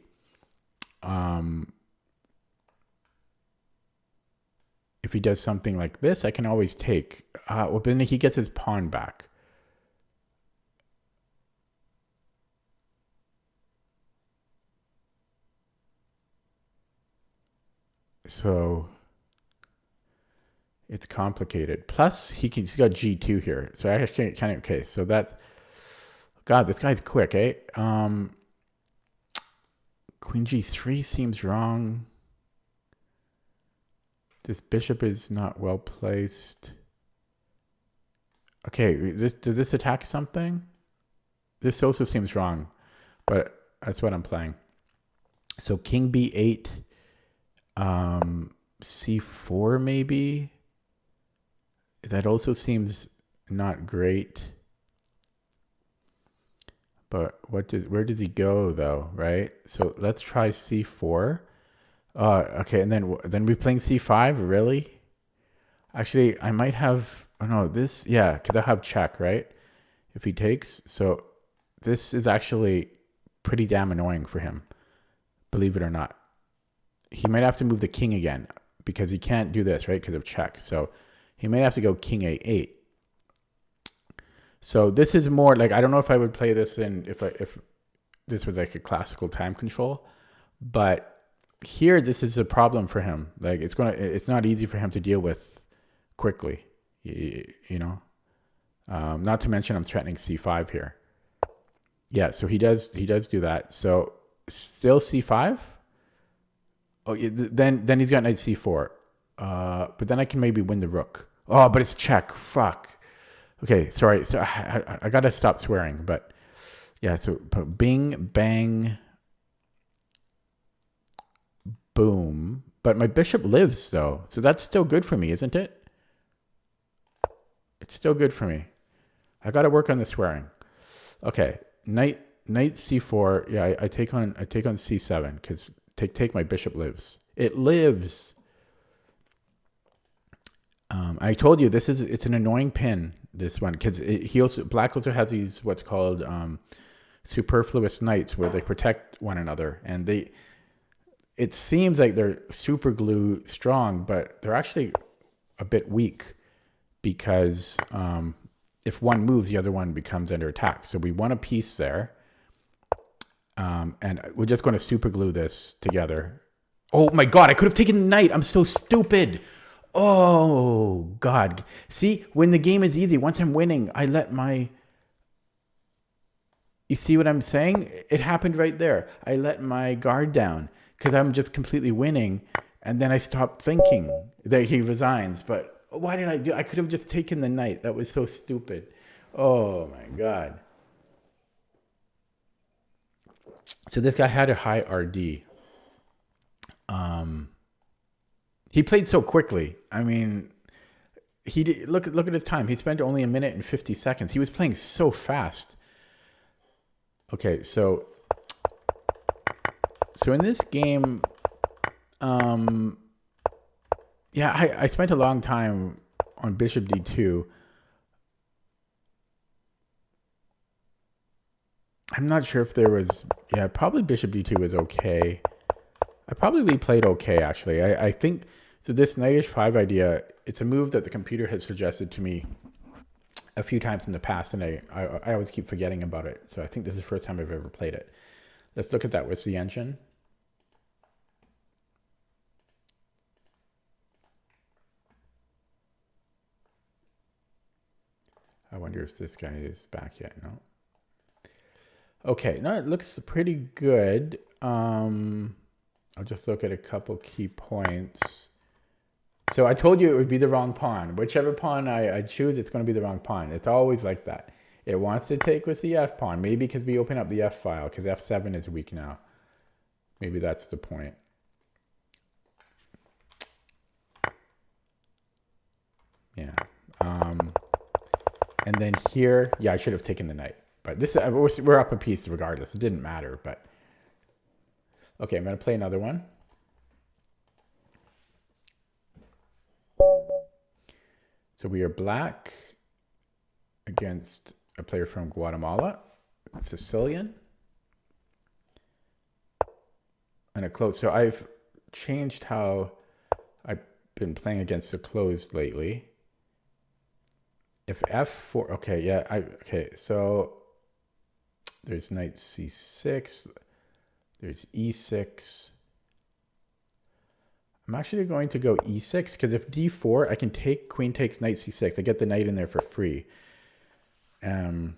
A: If he does something like this, I can always take. Well, then he gets his pawn back. So it's complicated. Plus, he's got G2 here. So I actually kind of, okay, so that's, God, this guy's quick, eh? Queen G3 seems wrong. This bishop is not well placed. Okay, does this attack something? This also seems wrong, but that's what I'm playing. So king B8, C4 maybe. That also seems not great. But where does he go though, right? So let's try C4. Okay, and then we're playing C5, really? Actually, I might have, oh no, this, yeah, because I have check, right? If he takes, so this is actually pretty damn annoying for him, believe it or not. He might have to move the king again, because he can't do this, right, because of check. So he might have to go king A8. So this is more like, I don't know if I would play this if this was like a classical time control, but here this is a problem for him. Like it's not easy for him to deal with quickly, you know. Not to mention I'm threatening C5 here. Yeah, so he does do that. So still C5. Oh, yeah, then he's got knight C4. But then I can maybe win the rook. Oh, but it's check. Fuck. Okay, sorry. So I gotta stop swearing. But yeah, so bing, bang, boom. But my bishop lives though, so that's still good for me, isn't it? It's still good for me. I gotta work on the swearing. Okay, knight C4. Yeah, I take on C7 because take my bishop lives. It lives. I told you it's an annoying pin, this one, because black also has these what's called superfluous knights where they protect one another, and it seems like they're super glue strong, but they're actually a bit weak because if one moves, the other one becomes under attack. So we won a piece there, and we're just going to super glue this together. Oh my God, I could have taken the knight. I'm so stupid. Oh, God. See, when the game is easy, once I'm winning, I let my... You see what I'm saying? It happened right there. I let my guard down because I'm just completely winning. And then I stopped thinking that he resigns. But why did I do? I could have just taken the knight. That was so stupid. Oh, my God. So this guy had a high RD. He played so quickly. I mean, he did, look at his time. He spent only 1 minute and 50 seconds. He was playing so fast. Okay, so in this game, yeah, I spent a long time on bishop d2. I'm not sure if there was, yeah, probably bishop d2 was okay. I probably played okay, actually. I think, so this knight h5 idea, it's a move that the computer has suggested to me a few times in the past, and I always keep forgetting about it. So I think this is the first time I've ever played it. Let's look at that with the engine. I wonder if this guy is back yet. No. Okay, no, it looks pretty good. I'll just look at a couple key points. So I told you it would be the wrong pawn. Whichever pawn I choose, it's going to be the wrong pawn. It's always like that. It wants to take with the f pawn. Maybe because we open up the f file, because f7 is weak now. Maybe that's the point. Yeah. And then here, yeah, I should have taken the knight. But this, we're up a piece regardless. It didn't matter, but... Okay, I'm going to play another one. So we are black against a player from Guatemala, Sicilian. And a closed. So I've changed how I've been playing against the closed lately. If f4, okay, yeah, okay, so there's knight c6, there's e6. I'm actually going to go e6 because if d4, I can take queen takes knight c6. I get the knight in there for free. And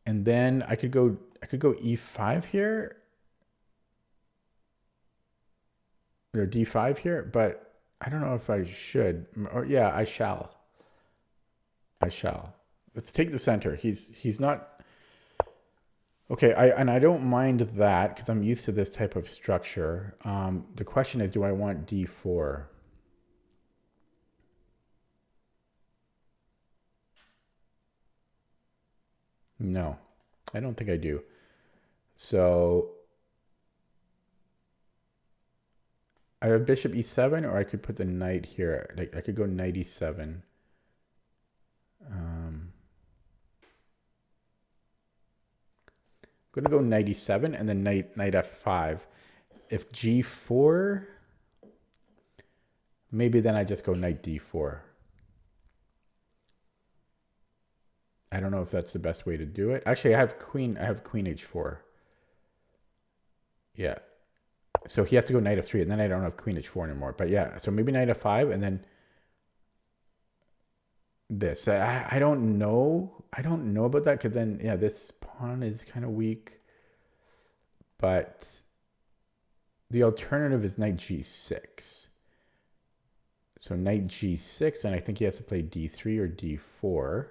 A: then I could go e5 here. Or d5 here, but I don't know if I should. Or yeah, I shall. Let's take the center. He's not okay. I don't mind that because I'm used to this type of structure. The question is, do I want d4? No, I don't think I do. So I have bishop e7, or I could put the knight here. Like I could go knight e7. I'm going to go knight e7 and then knight f5. If g4, maybe then I just go knight d4. I don't know if that's the best way to do it. Actually, I have queen h4. Yeah. So he has to go knight f3, and then I don't have queen h4 anymore. But yeah, so maybe knight f5, and then this. I don't know. I don't know about that, because then, yeah, this pawn is kind of weak. But the alternative is knight g6. So knight g6, and I think he has to play d3 or d4.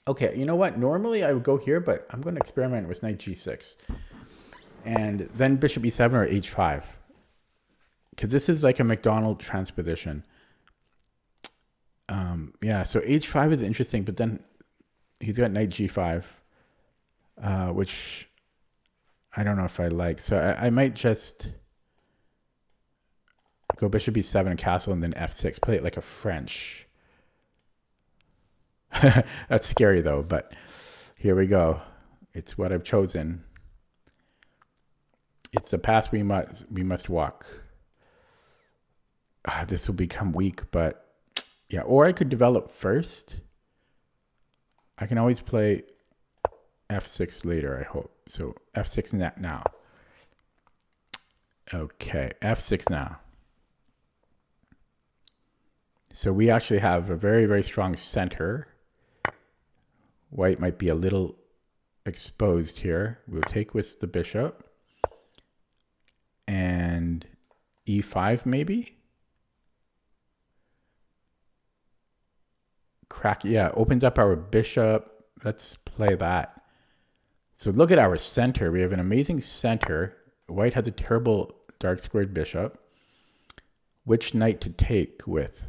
A: Okay, you know what? Normally I would go here, but I'm going to experiment with knight g6. And then bishop e7 or h5. Because this is like a McDonald transposition. Yeah, so h5 is interesting, but then he's got knight g5, which I don't know if I like. So I might just go bishop e7 castle and then f6. Play it like a French. That's scary though, but here we go. It's what I've chosen. It's the path we must walk. This will become weak, but yeah. Or I could develop first. I can always play f6 later, I hope. So f6 now. Okay, f6 now. So we actually have a very, very strong center. White might be a little exposed here. We'll take with the bishop. And e5 maybe? Crack, yeah, opens up our bishop. Let's play that. So look at our center. We have an amazing center. White has a terrible dark squared bishop. Which knight to take with?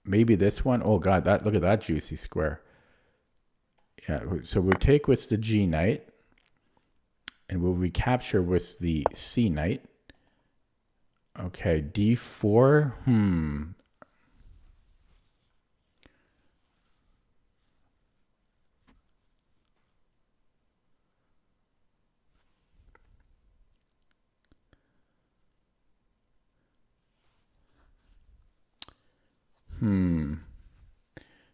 A: Maybe this one. Oh god, look at that juicy square. Yeah, so we'll take with the G knight, and we'll recapture with the C knight. Okay, D4. Hmm.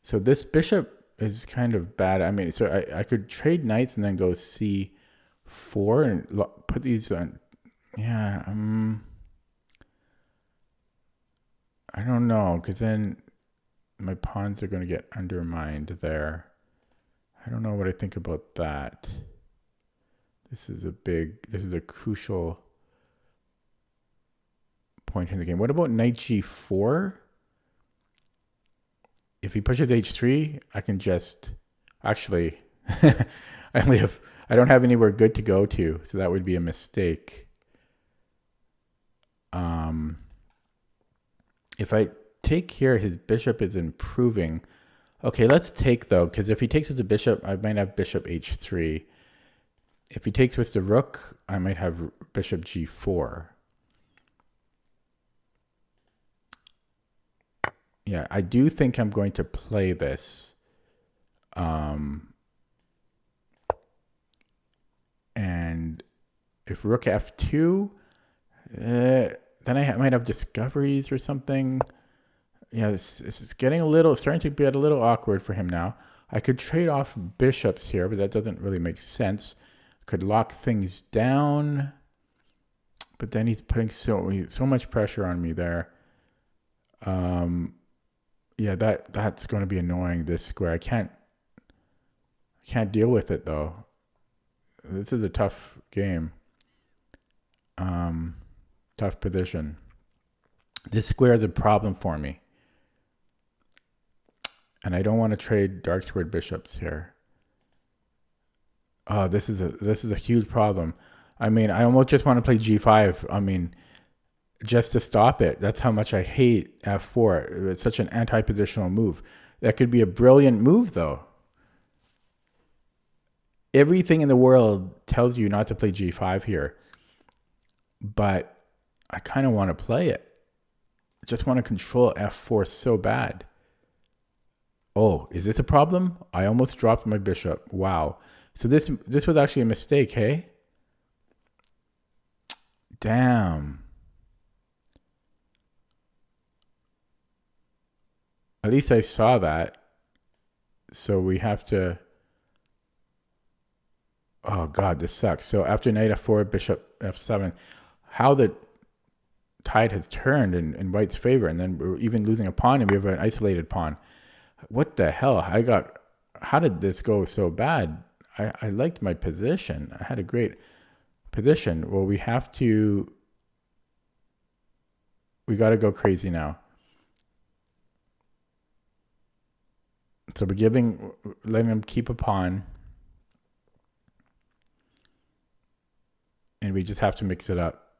A: So this bishop is kind of bad. I mean, so I could trade knights and then go c4 and put these on. Yeah. I don't know, because then my pawns are going to get undermined there. I don't know what I think about that. This is a crucial point in the game. What about knight g4? If he pushes h3, I can just, actually, I don't have anywhere good to go to, so that would be a mistake. If I take here, his bishop is improving. Okay, let's take though, because if he takes with the bishop, I might have bishop h3. If he takes with the rook, I might have bishop g4. Yeah, I do think I'm going to play this. And if rook f2, then I might have discoveries or something. Yeah, this is getting starting to get a little awkward for him now. I could trade off bishops here, but that doesn't really make sense. Could lock things down, but then he's putting so much pressure on me there. Yeah, that's going to be annoying. This square, I can't deal with it though. This is a tough game. Tough position. This square is a problem for me. And I don't want to trade dark squared bishops here. Oh, this is a huge problem. I mean, I almost just want to play g5. I mean, just to stop it. That's how much I hate f4. It's such an anti-positional move. That could be a brilliant move, though. Everything in the world tells you not to play g5 here. But I kind of want to play it. I just want to control f4 so bad. Oh, is this a problem? I almost dropped my bishop. Wow. So this was actually a mistake, hey? Damn. At least I saw that. So we have to... Oh, God, this sucks. So after knight f4, bishop f7, how the tide has turned in white's favor, and then we're even losing a pawn, and we have an isolated pawn. What the hell? How did this go so bad? I liked my position. I had a great position. Well, we got to go crazy now. So we're letting him keep a pawn. And we just have to mix it up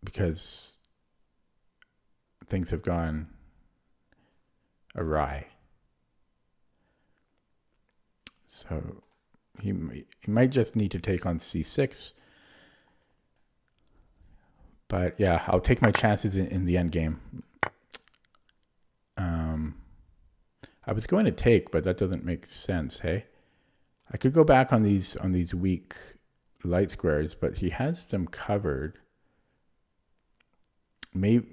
A: because things have gone awry. So he might just need to take on c6. But yeah, I'll take my chances in the end game. I was going to take, but that doesn't make sense, hey? I could go back on these weak light squares, but he has them covered. Maybe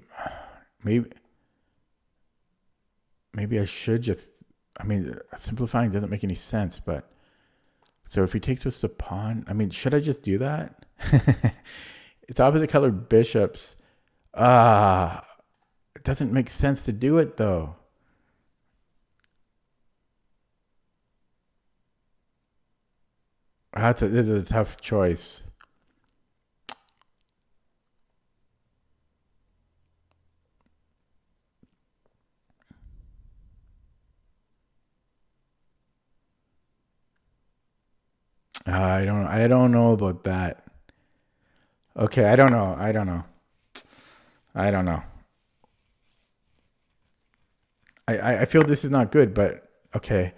A: I should just... I mean, simplifying doesn't make any sense, but... So if he takes with the pawn... I mean, should I just do that? It's opposite colored bishops. It doesn't make sense to do it, though. This is a tough choice. I don't know about that. Okay, I don't know. I feel this is not good, but okay.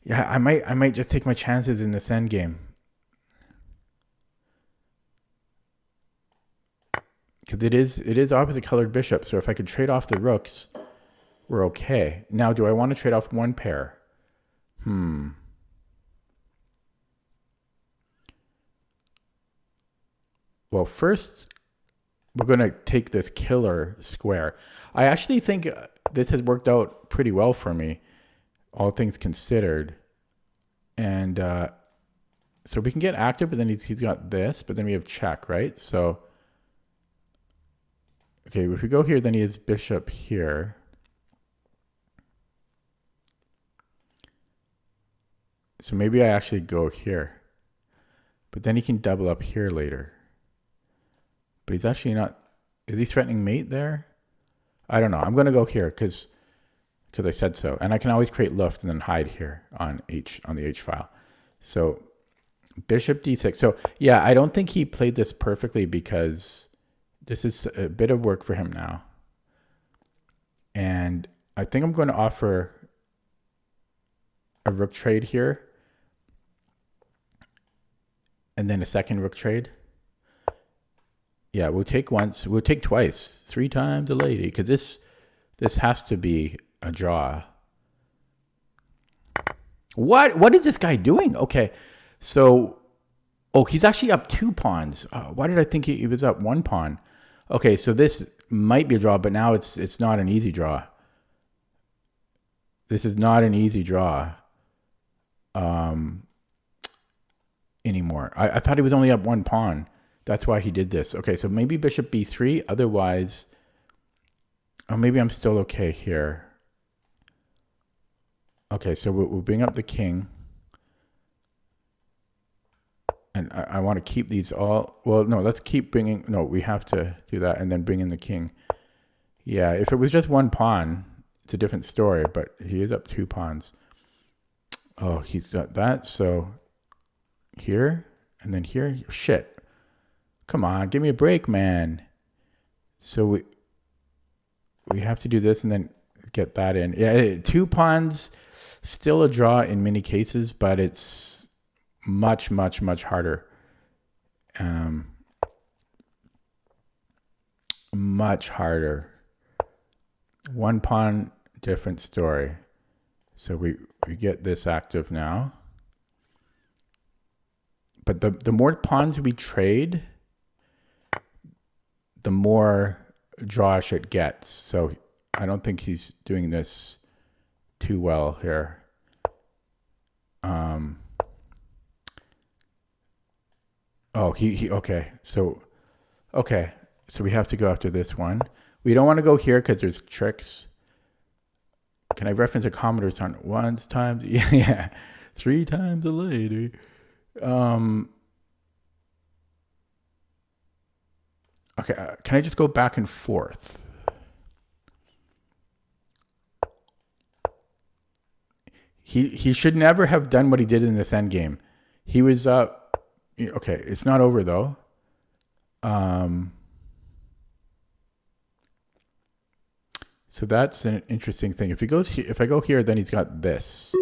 A: Yeah, I might just take my chances in this end game. Because it is opposite colored bishop, so if I could trade off the rooks, we're okay. Now, do I want to trade off one pair? Well, first, we're going to take this killer square. I actually think this has worked out pretty well for me, all things considered. And so we can get active, but then he's got this, but then we have check, right? So, okay, if we go here, then he has bishop here. So maybe I actually go here. But then he can double up here later. But he's actually not... Is he threatening mate there? I don't know. I'm going to go here because I said so. And I can always create luft and then hide here on the H file. So bishop d6. So yeah, I don't think he played this perfectly because this is a bit of work for him now. And I think I'm going to offer a rook trade here. And then a second rook trade. Yeah, we'll take once. We'll take twice. 3 times a lady. Because this has to be a draw. What is this guy doing? Okay, so... Oh, he's actually up 2 pawns. Why did I think he was up 1 pawn? Okay, so this might be a draw, but now it's not an easy draw. This is not an easy draw. Anymore. I thought he was only up 1 pawn. That's why he did this. Okay, so maybe bishop b3. Otherwise, oh, maybe I'm still okay here. Okay, so we'll bring up the king. And I want to keep these all... Well, no, let's keep bringing... No, we have to do that and then bring in the king. Yeah, if it was just 1 pawn, it's a different story, but he is up 2 pawns. Oh, he's got that, so... Here, and then here. Shit. Come on, give me a break, man. So we have to do this and then get that in. Yeah, 2 pawns, still a draw in many cases, but it's much, much, much harder. Much harder. 1 pawn, different story. So we get this active now. But the more pawns we trade, the more drawish it gets. So I don't think he's doing this too well here. Oh, he okay. So we have to go after this one. We don't want to go here because there's tricks. Can I reference a Commodore's on once times? Yeah, 3 times a lady. Okay, can I just go back and forth? He should never have done what he did in this endgame. He was up. Okay, it's not over though. So that's an interesting thing. If I go here, then he's got this.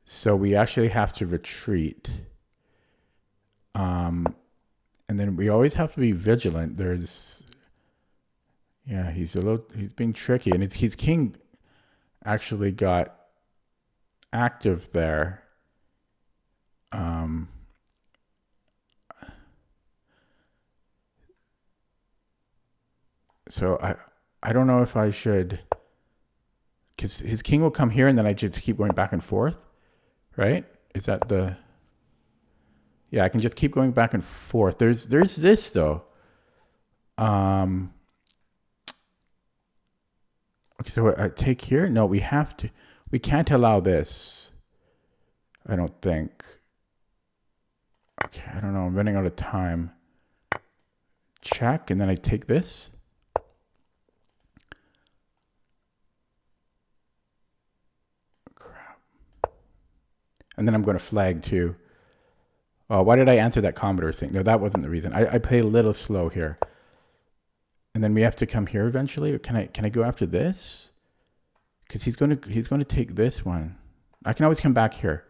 A: So we actually have to retreat. And then we always have to be vigilant. Yeah, he's being tricky. And his king actually got active there. So I don't know if I should, because his king will come here and then I just keep going back and forth, right? Is that the... Yeah, I can just keep going back and forth. There's this though. Okay, so I take here. No, we have to. We can't allow this. I don't think. Okay, I don't know. I'm running out of time. Check, and then I take this. Crap. And then I'm going to flag too. Why did I answer that Commodore thing? No, that wasn't the reason. I play a little slow here. And then we have to come here eventually. Or can I go after this? Because he's going to take this one. I can always come back here.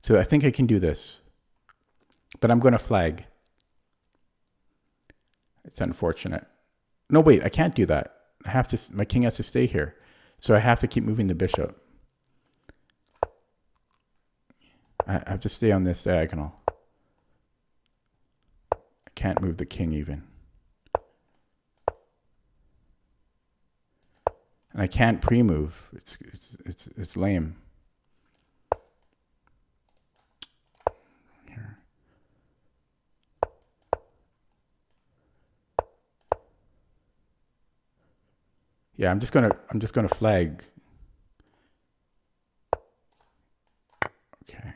A: So I think I can do this. But I'm going to flag. It's unfortunate. No, wait, I can't do that. My king has to stay here. So I have to keep moving the bishop. I have to stay on this diagonal. Can't move the king even. And I can't pre-move. It's lame. Here. Yeah, I'm just gonna flag. Okay.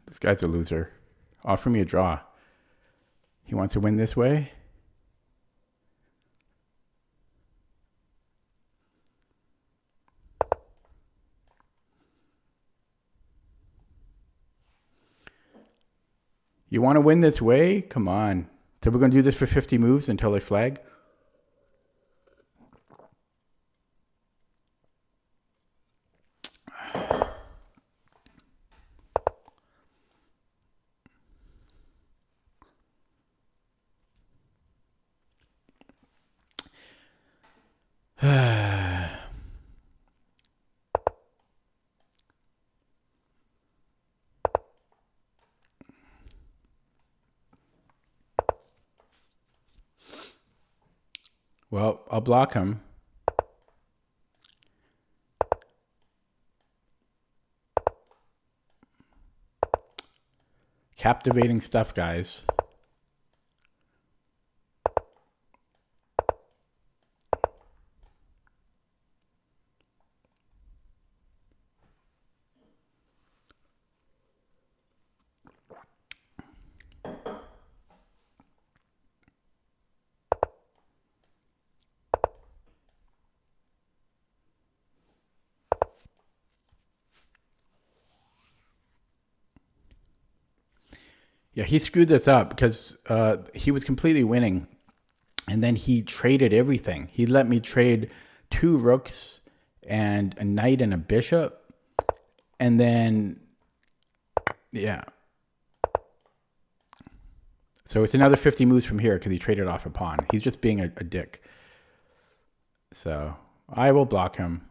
A: This guy's a loser. Offer me a draw. He wants to win this way. You want to win this way? Come on. So we're going to do this for 50 moves until I flag? Well, I'll block him. Captivating stuff, guys. Yeah, he screwed this up because he was completely winning. And then he traded everything. He let me trade 2 rooks and a knight and a bishop. And then, yeah. So it's another 50 moves from here because he traded off a pawn. He's just being a dick. So I will block him.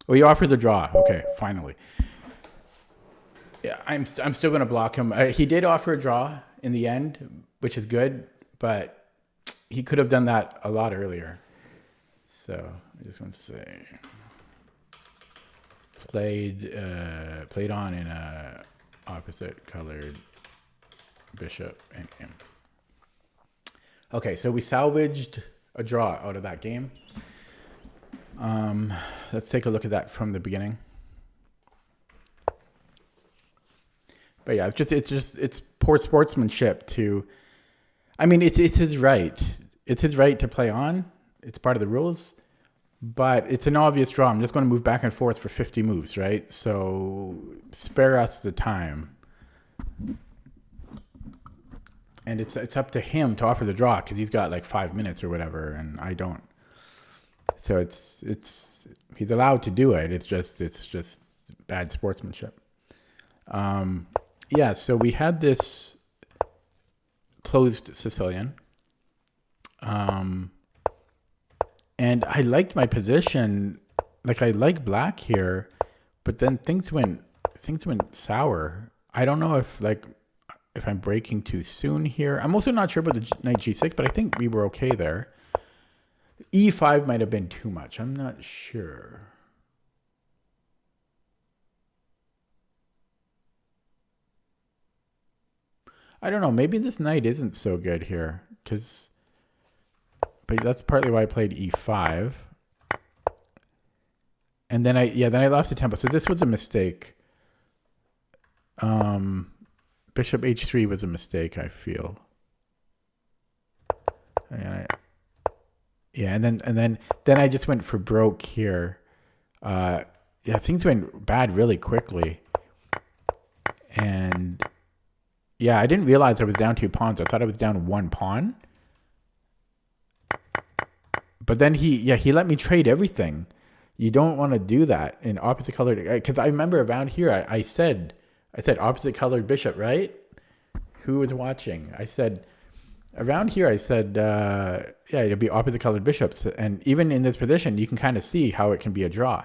A: Oh, he offers a draw. Okay, finally. Yeah, I'm still going to block him. He did offer a draw in the end, which is good, but he could have done that a lot earlier. So I just want to say, played on in a opposite colored bishop and him. Okay, so we salvaged a draw out of that game. Let's take a look at that from the beginning. But yeah, it's poor sportsmanship to. I mean, it's his right. It's his right to play on. It's part of the rules, but it's an obvious draw. I'm just going to move back and forth for 50 moves, right? So spare us the time. And it's up to him to offer the draw because he's got like 5 minutes or whatever, and I don't. So he's allowed to do it. It's just bad sportsmanship. Yeah, so we had this closed Sicilian. And I liked my position. Like, I like black here, but then things went sour. I don't know if I'm breaking too soon here. I'm also not sure about the knight g6, but I think we were okay there. e5 might have been too much. I'm not sure. I don't know. Maybe this knight isn't so good here, but that's partly why I played e5. And then I lost the tempo. So this was a mistake. Bishop h3 was a mistake, I feel. And then I just went for broke here. Yeah, things went bad really quickly. And yeah, I didn't realize I was down 2 pawns. I thought I was down 1 pawn. But then he let me trade everything. You don't want to do that in opposite colored, because I remember around here I said opposite colored bishop, right? who was watching. I said, around here, I said, yeah, it'll be opposite colored bishops. And even in this position, you can kind of see how it can be a draw.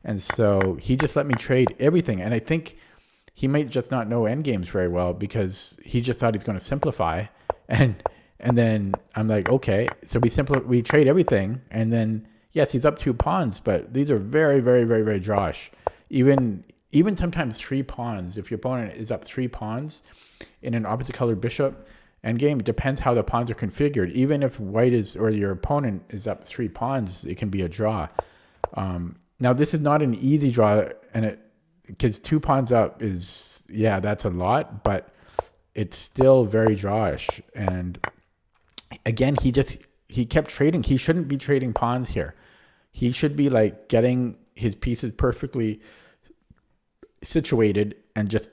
A: And so he just let me trade everything. And I think he might just not know endgames very well because he just thought he's going to simplify. And then I'm like, okay. So we trade everything. And then, yes, he's up 2 pawns, but these are very, very, very, very drawish. Even sometimes 3 pawns. If your opponent is up 3 pawns in an opposite colored bishop endgame, it depends how the pawns are configured. Even if white is, or your opponent is up 3 pawns, it can be a draw. Now this is not an easy draw, and because 2 pawns up is, yeah, that's a lot, but it's still very drawish. And again, he kept trading. He shouldn't be trading pawns here. He should be like getting his pieces perfectly situated, and just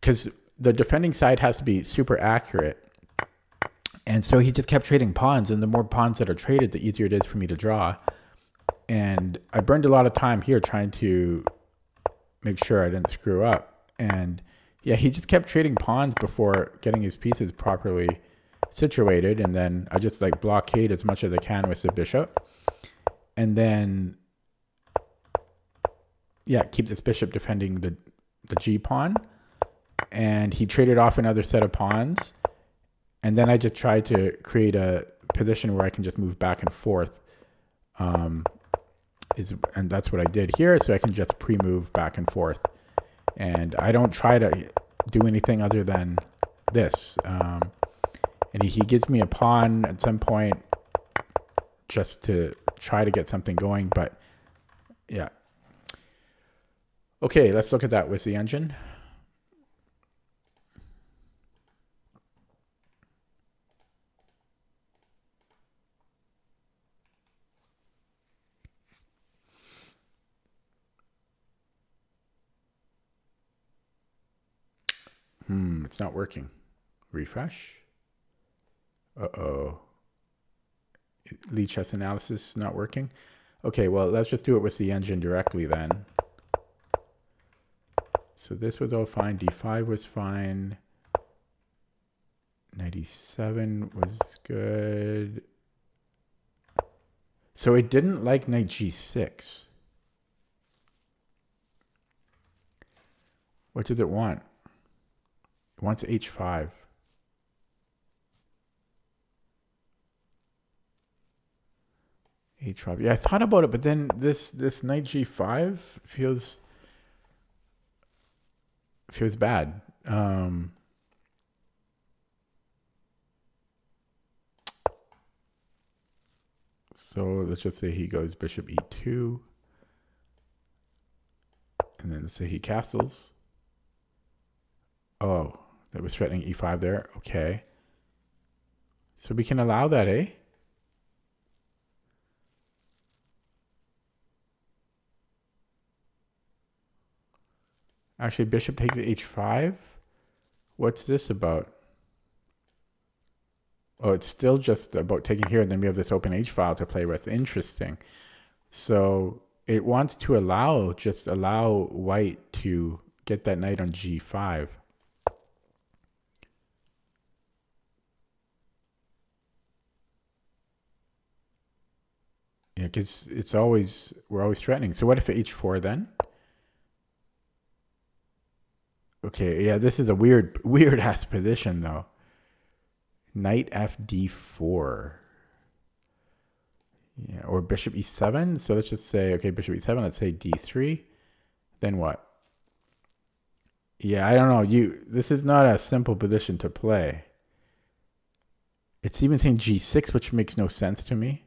A: because the defending side has to be super accurate. And so he just kept trading pawns, and the more pawns that are traded, the easier it is for me to draw. And I burned a lot of time here trying to make sure I didn't screw up. And yeah, he just kept trading pawns before getting his pieces properly situated. And then I just like blockade as much as I can with the bishop. And then, yeah, keep this bishop defending the G pawn. And he traded off another set of pawns. And then I just tried to create a position where I can just move back and forth. And that's what I did here. So I can just pre-move back and forth. And I don't try to do anything other than this. And he gives me a pawn at some point just to try to get something going. But yeah. Okay, let's look at that with the engine. It's not working. Refresh. Uh-oh. Lead chess analysis not working. Okay, well, let's just do it with the engine directly then. So this was all fine. D5 was fine. 97 was good. So it didn't like knight G6. What does it want? It wants H5. H5. Yeah, I thought about it, but then this knight G5 feels bad. So let's just say he goes bishop E2. And then let's say he castles. Oh, that was threatening E5 there. Okay. So we can allow that, eh? Actually, bishop takes H5. What's this about? Oh, it's still just about taking here, and then we have this open H file to play with. Interesting. So it wants to just allow white to get that knight on G5. Yeah, because we're always threatening. So what if H4 then? Okay, yeah, this is a weird ass position though. Knight FD4. Yeah, or bishop E7. So let's just say, okay, bishop E7, let's say D3. Then what? Yeah, I don't know. This is not a simple position to play. It's even saying G6, which makes no sense to me.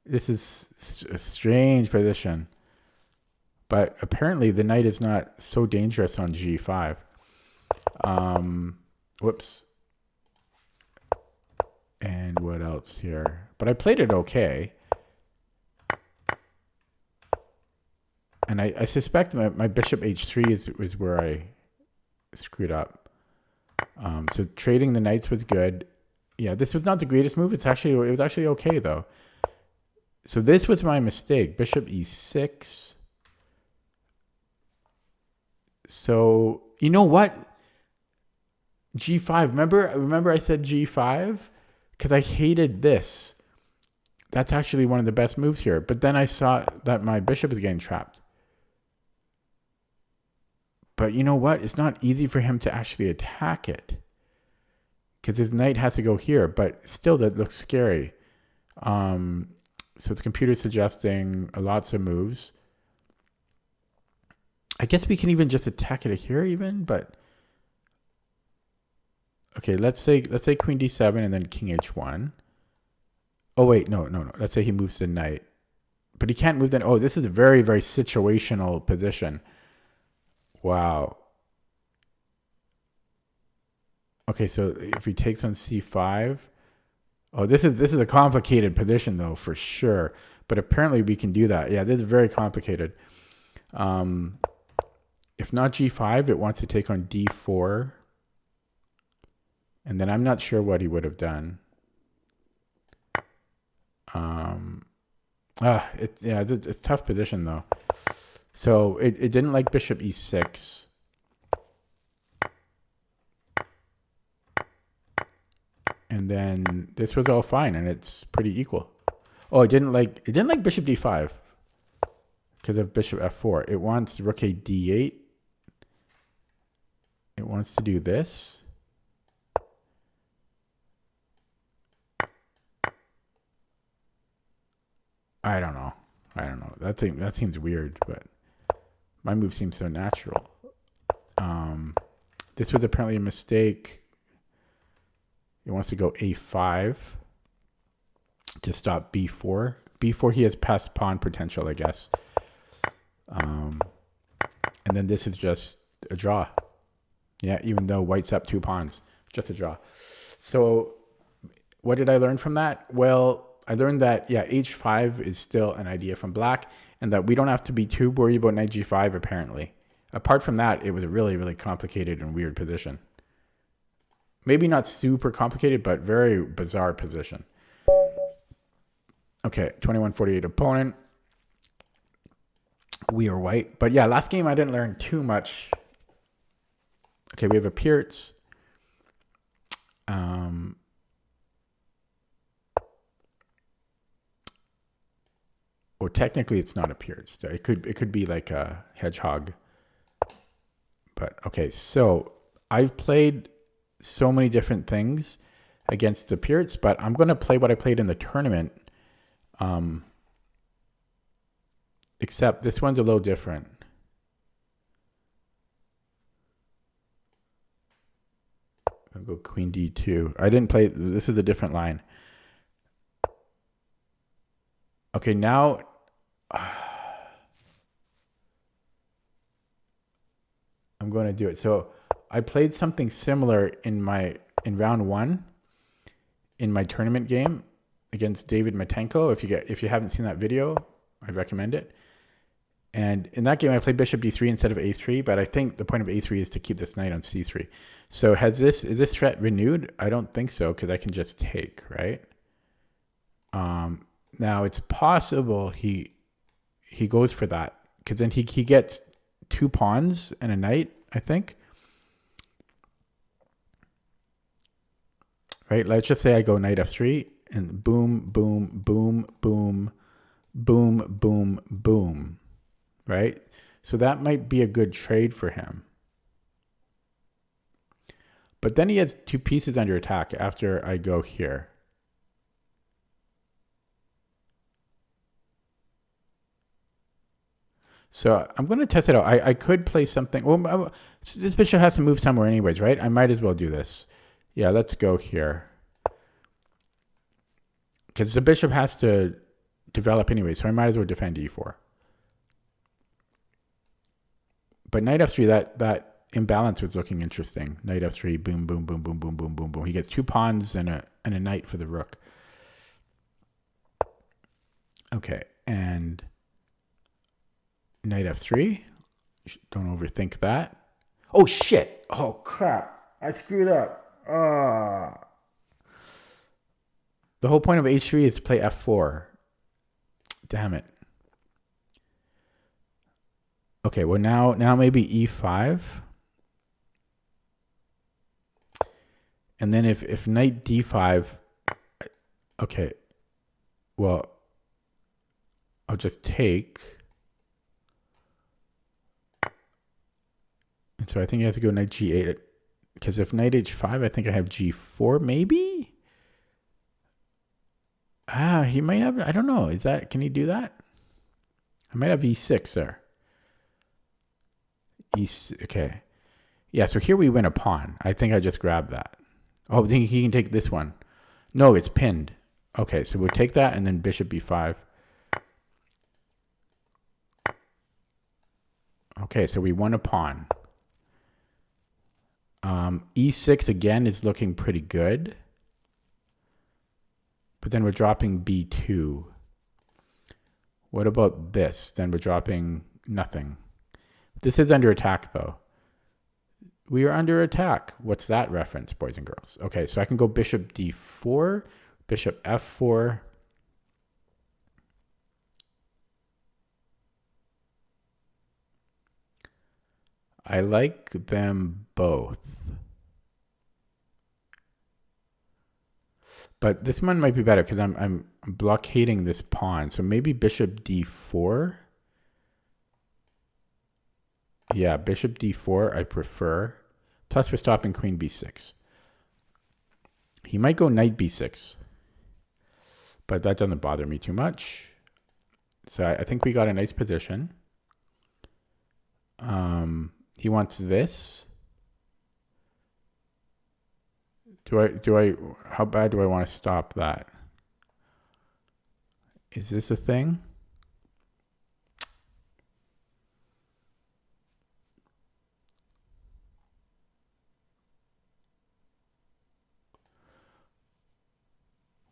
A: This is a strange position. But apparently the knight is not so dangerous on G5. Whoops. And what else here? But I played it okay. And I suspect my bishop H3 is where I screwed up. So trading the knights was good. Yeah, this was not the greatest move. It was actually okay though. So this was my mistake. Bishop E6. So, you know what? G5. Remember I said G5? Because I hated this. That's actually one of the best moves here. But then I saw that my bishop is getting trapped. But you know what? It's not easy for him to actually attack it. Because his knight has to go here. But still, that looks scary. So the computer suggesting lots of moves. I guess we can even just attack it here even, but okay, let's say queen d7 and then king h1. Oh wait, no. Let's say he moves the knight. But he can't move then. Oh, this is a very, very situational position. Wow. Okay, so if he takes on c5, oh, this is a complicated position though, for sure. But apparently we can do that. Yeah, this is very complicated. If not g5, it wants to take on d4. And then I'm not sure what he would have done. It's a tough position though. So it didn't like bishop e6. And then this was all fine, and it's pretty equal. Oh, it didn't like bishop d5 because of bishop f4. It wants rook a d8. It wants to do this. I don't know. That seems weird, but my move seems so natural. This was apparently a mistake. It wants to go a5 to stop b4. b4, he has passed pawn potential, I guess. And then this is just a draw. Yeah, even though white's up 2 pawns, just a draw. So what did I learn from that? Well, I learned that, yeah, h5 is still an idea from black, and that we don't have to be too worried about knight g5, apparently. Apart from that, it was a really, really complicated and weird position. Maybe not super complicated, but very bizarre position. Okay, 21-48 opponent. We are white. But yeah, last game I didn't learn too much. Okay, we have a Pierce. Well, technically it's not a Pierce. It could be like a hedgehog. But okay, so I've played so many different things against the Pierce, but I'm going to play what I played in the tournament. Except this one's a little different. I'll go queen d2. I didn't play, this is a different line. Okay, now I'm going to do it. So I played something similar in round 1 in my tournament game against David Matenko. If you haven't seen that video, I recommend it. And in that game, I played bishop d3 instead of a3, but I think the point of a3 is to keep this knight on c3. So is this threat renewed? I don't think so, because I can just take, right? Now it's possible he goes for that, because then he gets 2 pawns and a knight, I think. Right? Let's just say I go knight f3 and boom, boom, boom, boom, boom, boom, boom. Right? So that might be a good trade for him. But then he has 2 pieces under attack after I go here. So I'm going to test it out. I could play something. Well, this bishop has to move somewhere anyways, right? I might as well do this. Yeah, let's go here. Because the bishop has to develop anyway, so I might as well defend e4. But knight f3, that imbalance was looking interesting. Knight f3, boom, boom, boom, boom, boom, boom, boom, boom. He gets 2 pawns and a knight for the rook. Okay, and knight f3. Don't overthink that. Oh, shit. Oh, crap. I screwed up. The whole point of h3 is to play f4. Damn it. Okay, well now maybe e5. And then if knight d5, okay, well, I'll just take. And so I think I have to go knight g8, because if knight h5, I think I have g4, maybe? He might have, I don't know. Is that, can he do that? I might have e6 there. Okay. Yeah, so here we win a pawn. I think I just grabbed that. Oh, I think he can take this one. No, it's pinned. Okay, so we'll take that and then bishop b5. Okay, so we won a pawn. E6 again is looking pretty good. But then we're dropping b2. What about this? Then we're dropping nothing. This is under attack, though. We are under attack. What's that reference, boys and girls? Okay, so I can go bishop d4, bishop f4. I like them both. But this one might be better because I'm blockading this pawn. So maybe bishop d4. Yeah, bishop d4 I prefer. Plus we're stopping queen b6. He might go knight b6. But that doesn't bother me too much. So I think we got a nice position. He wants this. How bad do I want to stop that? Is this a thing?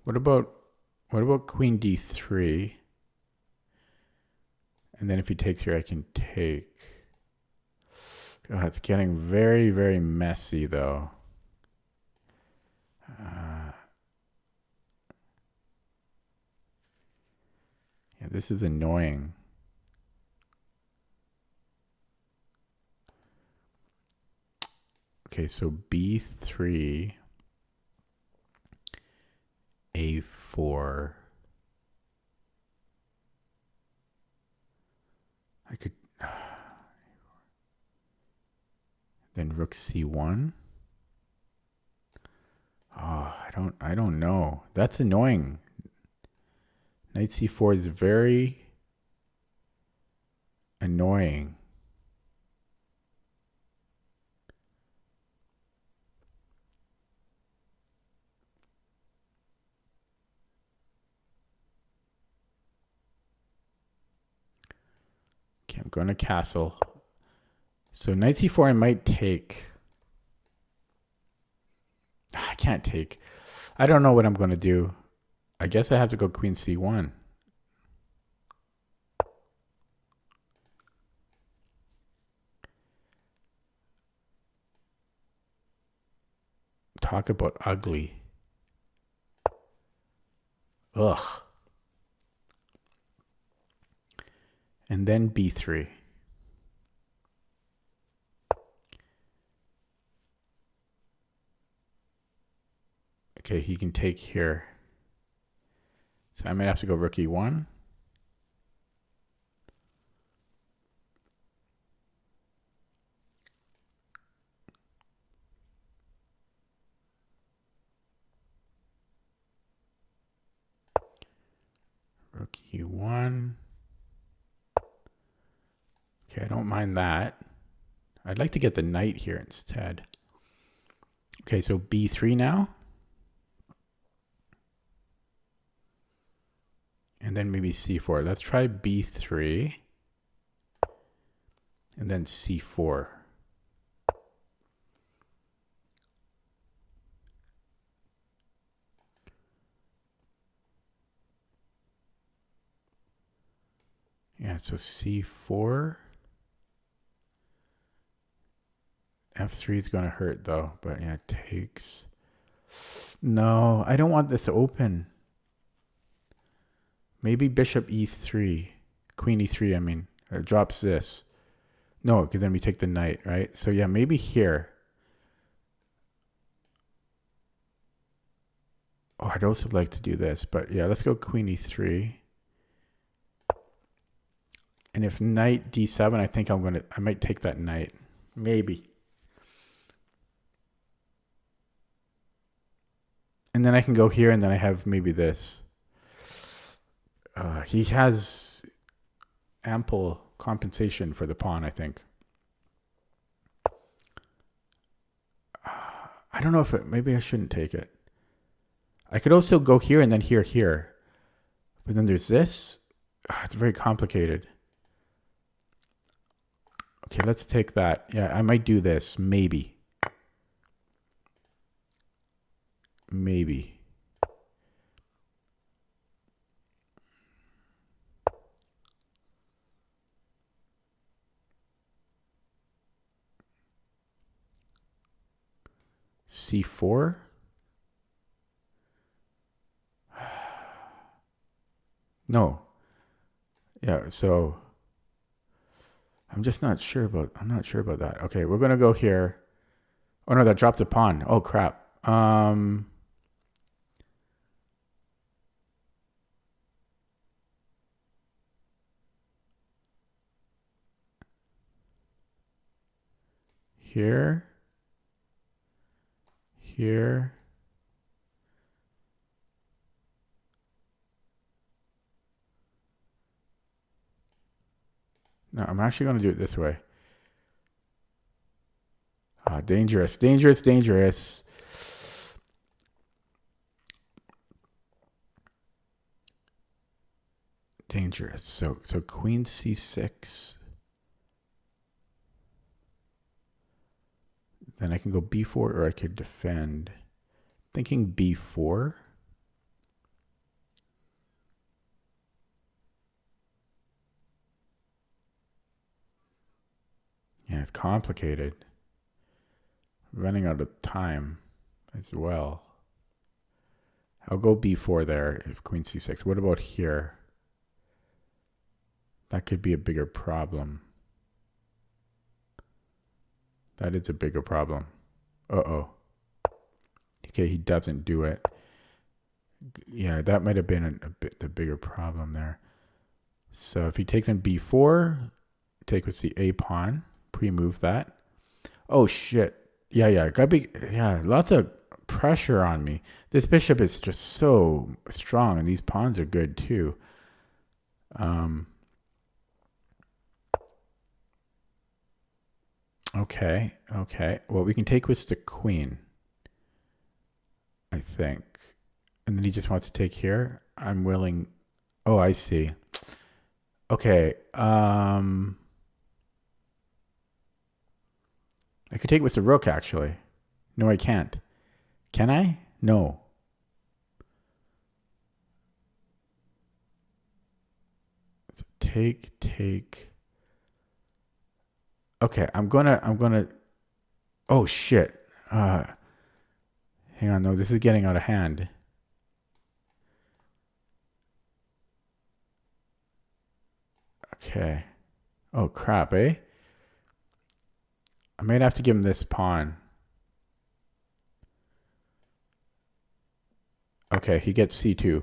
A: What about queen d3? And then if he takes here, I can take. Oh, it's getting very, very messy, though. Yeah, this is annoying. Okay, so b3, a4. I could then rook c1. Oh, I don't know. That's annoying. Knight c4 is very annoying. Okay, I'm going to castle. So knight c4 I might take. I can't take. I don't know what I'm going to do. I guess I have to go queen c1. Talk about ugly. Ugh. And then b3. Okay, he can take here. So I might have to go rook e1. Rook e1. Okay, I don't mind that. I'd like to get the knight here instead. Okay, so b3 now. And then maybe c4. Let's try b3. And then c4. Yeah, so c4. f3 is going to hurt though, but yeah, it takes. No, I don't want this open. Maybe bishop e3, queen e3, I mean, drops this. No, because then we take the knight, right? So yeah, maybe here. Oh, I'd also like to do this, but yeah, let's go queen e3. And if knight d7, I think I might take that knight. Maybe. And then I can go here, and then I have maybe this. He has ample compensation for the pawn, I think. I don't know if maybe I shouldn't take it. I could also go here and then here. But then there's this. It's very complicated. Okay, let's take that. Yeah, I might do this. Maybe. C4? No. Yeah, so I'm not sure about that. Okay, we're gonna go here. Oh no, that dropped a pawn. Oh crap. Here. No, I'm actually gonna do it this way. Dangerous. So queen c6. Then I can go b4 or I could defend. Thinking b4. Yeah, it's complicated. Running out of time as well. I'll go b4 there if queen c6. What about here? That could be a bigger problem. That is a bigger problem. Uh-oh. Okay, he doesn't do it. Yeah, that might have been a bit the bigger problem there. So if he takes on b4, take with the a pawn, pre-move that. Oh shit. Yeah, gotta be, lots of pressure on me. This bishop is just so strong, and these pawns are good too. Okay. Well, we can take with the queen, I think. And then he just wants to take here. I'm willing. Oh, I see. Okay. I could take with the rook, actually. No, I can't. Can I? No. So take. Okay, I'm gonna. Oh shit. Hang on, no, this is getting out of hand. Okay. Oh crap, eh? I might have to give him this pawn. Okay, he gets c2.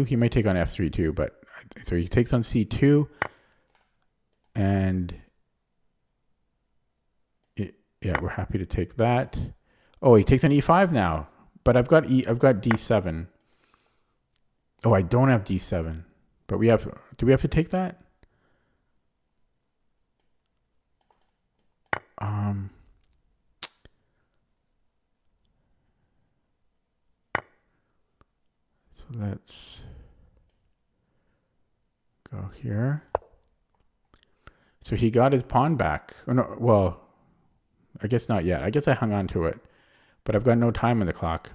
A: He might take on f3 too, but so he takes on c2, and yeah, we're happy to take that. Oh, he takes on e5 now, but I've got d7. Oh, I don't have d7, but we have. Do we have to take that? So let's go here. So he got his pawn back. Oh, no, well, I guess not yet. I guess I hung on to it, but I've got no time on the clock.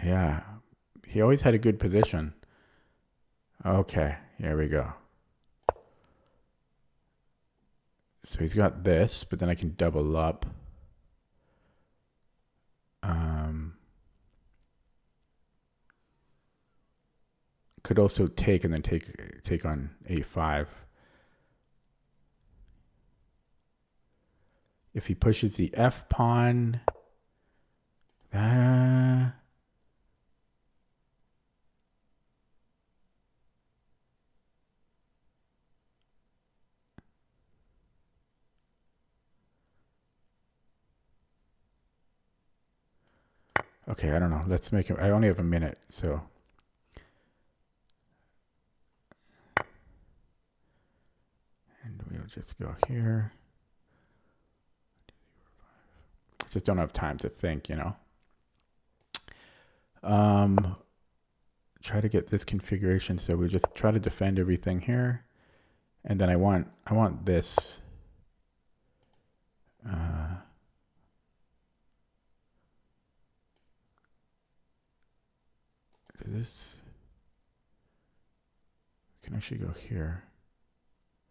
A: Yeah, he always had a good position. Okay, here we go. So he's got this, but then I can double up. Could also take and then take on a5. If he pushes the F pawn, okay, I don't know. Let's make it. I only have a minute, so. And we'll just go here. Just don't have time to think, you know. Try to get this configuration, so we just try to defend everything here, and then I want this. This can actually go here.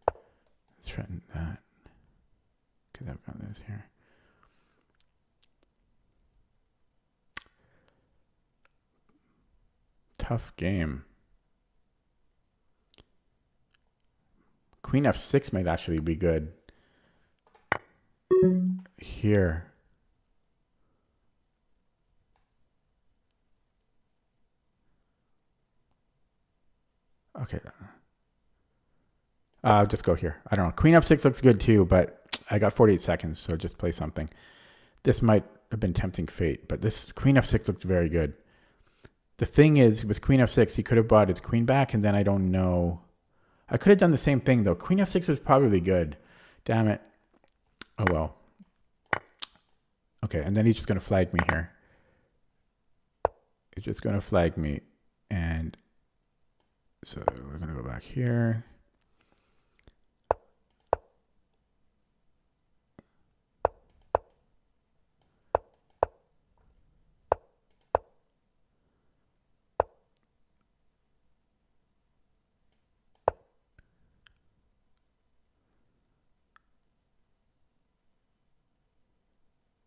A: Let's threaten that because I've got this here. Tough game. Queen F6 might actually be good. Here. Okay. I'll just go here. I don't know. Queen F6 looks good too, but I got 48 seconds, so just play something. This might have been tempting fate, but this Queen F6 looked very good. The thing is, with Queen F6, he could have brought his queen back, and then I don't know. I could have done the same thing, though. Queen F6 was probably good. Damn it. Oh, well. Okay, and then he's just going to flag me here. He's just going to flag me. And so we're going to go back here.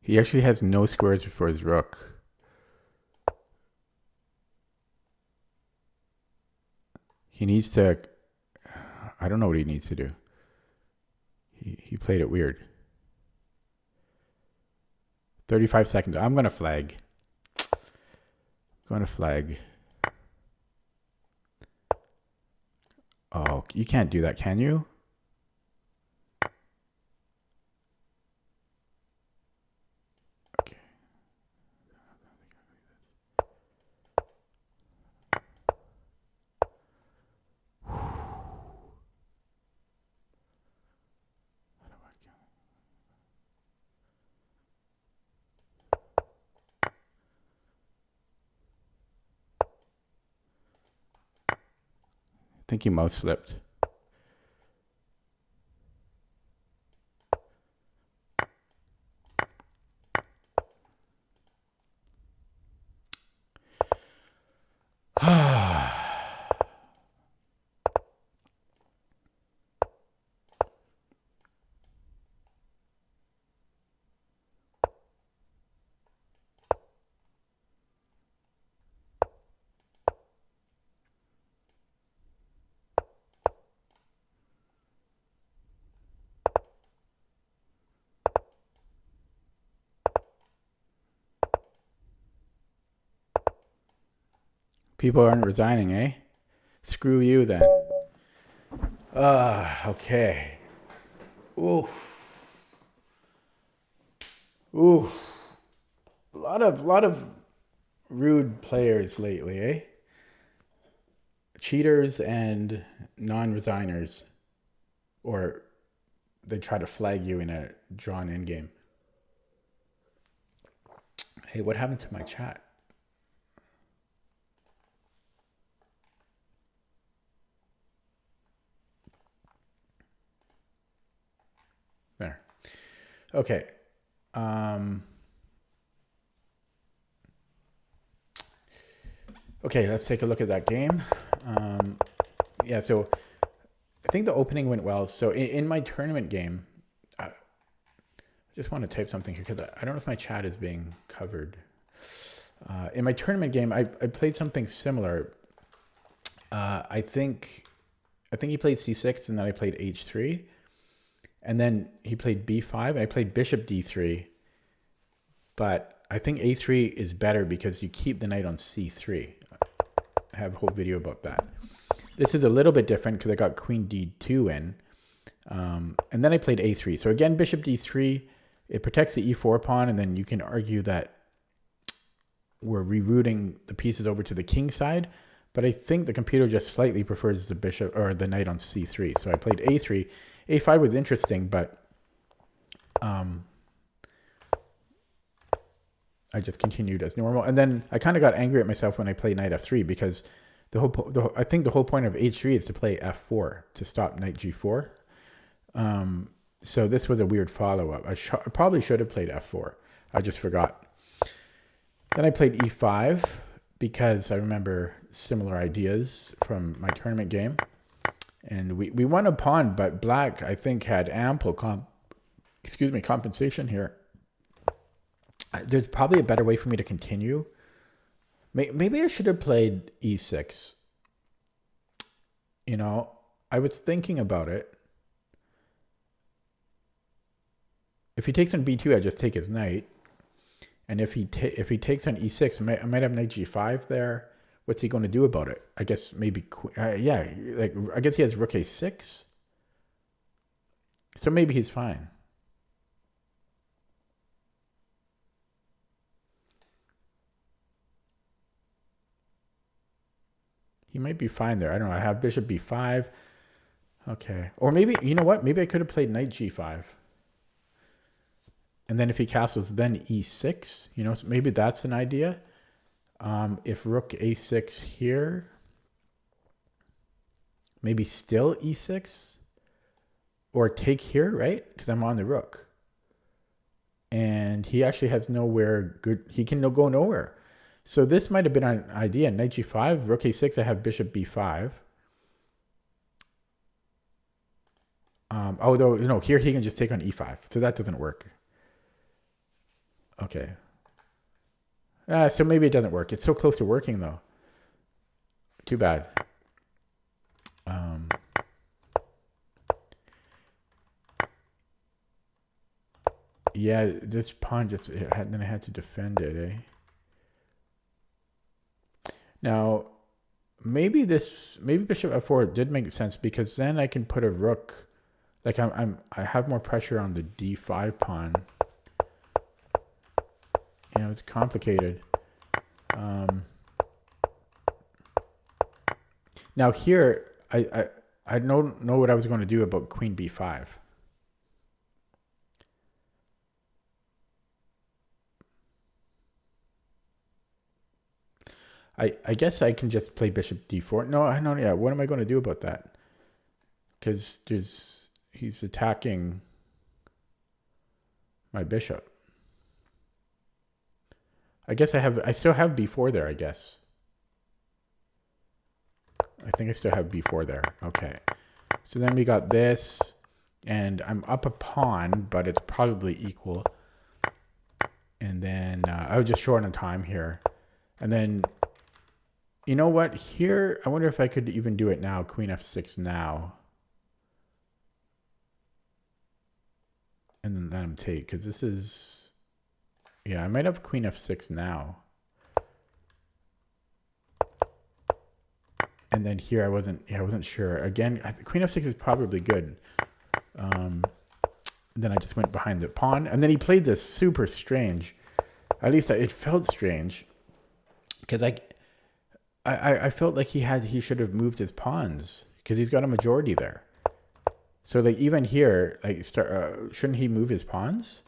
A: He actually has no squares before his rook. He needs to, I don't know what he needs to do. He played it weird. 35 seconds. I'm going to flag. Going to flag. Oh, you can't do that, can you? Okay. I think he mouse slipped. People aren't resigning, eh? Screw you then. Okay. Ooh. Ooh. A lot of rude players lately, eh? Cheaters and non-resigners. Or they try to flag you in a drawn endgame. Hey, what happened to my chat? There. Okay. Okay, let's take a look at that game. Yeah, so I think the opening went well. So in my tournament game, I just want to type something here because I don't know if my chat is being covered. In my tournament game, I played something similar. I think he played c6 and then I played h3. And then he played b5, and I played bishop d3. But I think a3 is better because you keep the knight on c3. I have a whole video about that. This is a little bit different because I got queen d2 in. And then I played a3. So again, bishop d3, it protects the e4 pawn, and then you can argue that we're rerouting the pieces over to the king side. But I think the computer just slightly prefers the bishop or the knight on c3. So I played a3. a5 was interesting, but I just continued as normal. And then I kind of got angry at myself when I played knight f3 because I think the whole point of h3 is to play f4 to stop knight g4. So this was a weird follow-up. I probably should have played f4. I just forgot. Then I played e5 because I remember similar ideas from my tournament game. And we won a pawn, but black, I think, had ample compensation here. There's probably a better way for me to continue. Maybe I should have played e6. You know, I was thinking about it. If he takes on b2, I just take his knight. And if he takes on e6, I might have knight g5 there. What's he going to do about it? I guess maybe, yeah, like I guess he has rook a6. So maybe he's fine. He might be fine there. I don't know. I have bishop b5. Okay. Or maybe, you know what? Maybe I could have played knight g5. And then if he castles, then e6. You know, so maybe that's an idea. If rook a6 here, maybe still e6. Or take here, right? Because I'm on the rook. And he actually has nowhere good. He can go nowhere. So this might have been an idea. Knight g5, rook a6, I have bishop b5. Although, you know, here he can just take on e5. So that doesn't work. Okay. So maybe it doesn't work. It's so close to working, though. Too bad. Yeah, this pawn just... then I had to defend it, eh? Now, maybe bishop f4 did make sense because then I can put a rook, like I have more pressure on the d5 pawn. You know, it's complicated. Now here, I don't know what I was going to do about queen b5. I guess I can just play bishop d4. No, I know. Yeah, what am I going to do about that? Because he's attacking my bishop. I guess I still have b4 there, I guess. I think I still have b4 there. Okay. So then we got this, and I'm up a pawn, but it's probably equal. And then I was just short on time here. And then, you know what? Here, I wonder if I could even do it now. Queen f6 now. And then let him take, because this is... Yeah, I might have queen f6 now. And then here I wasn't sure. Again, queen f6 is probably good. Then I just went behind the pawn. And then he played this super strange. At least it felt strange. Because I felt like he should have moved his pawns. Because he's got a majority there. So like even here, like shouldn't he move his pawns?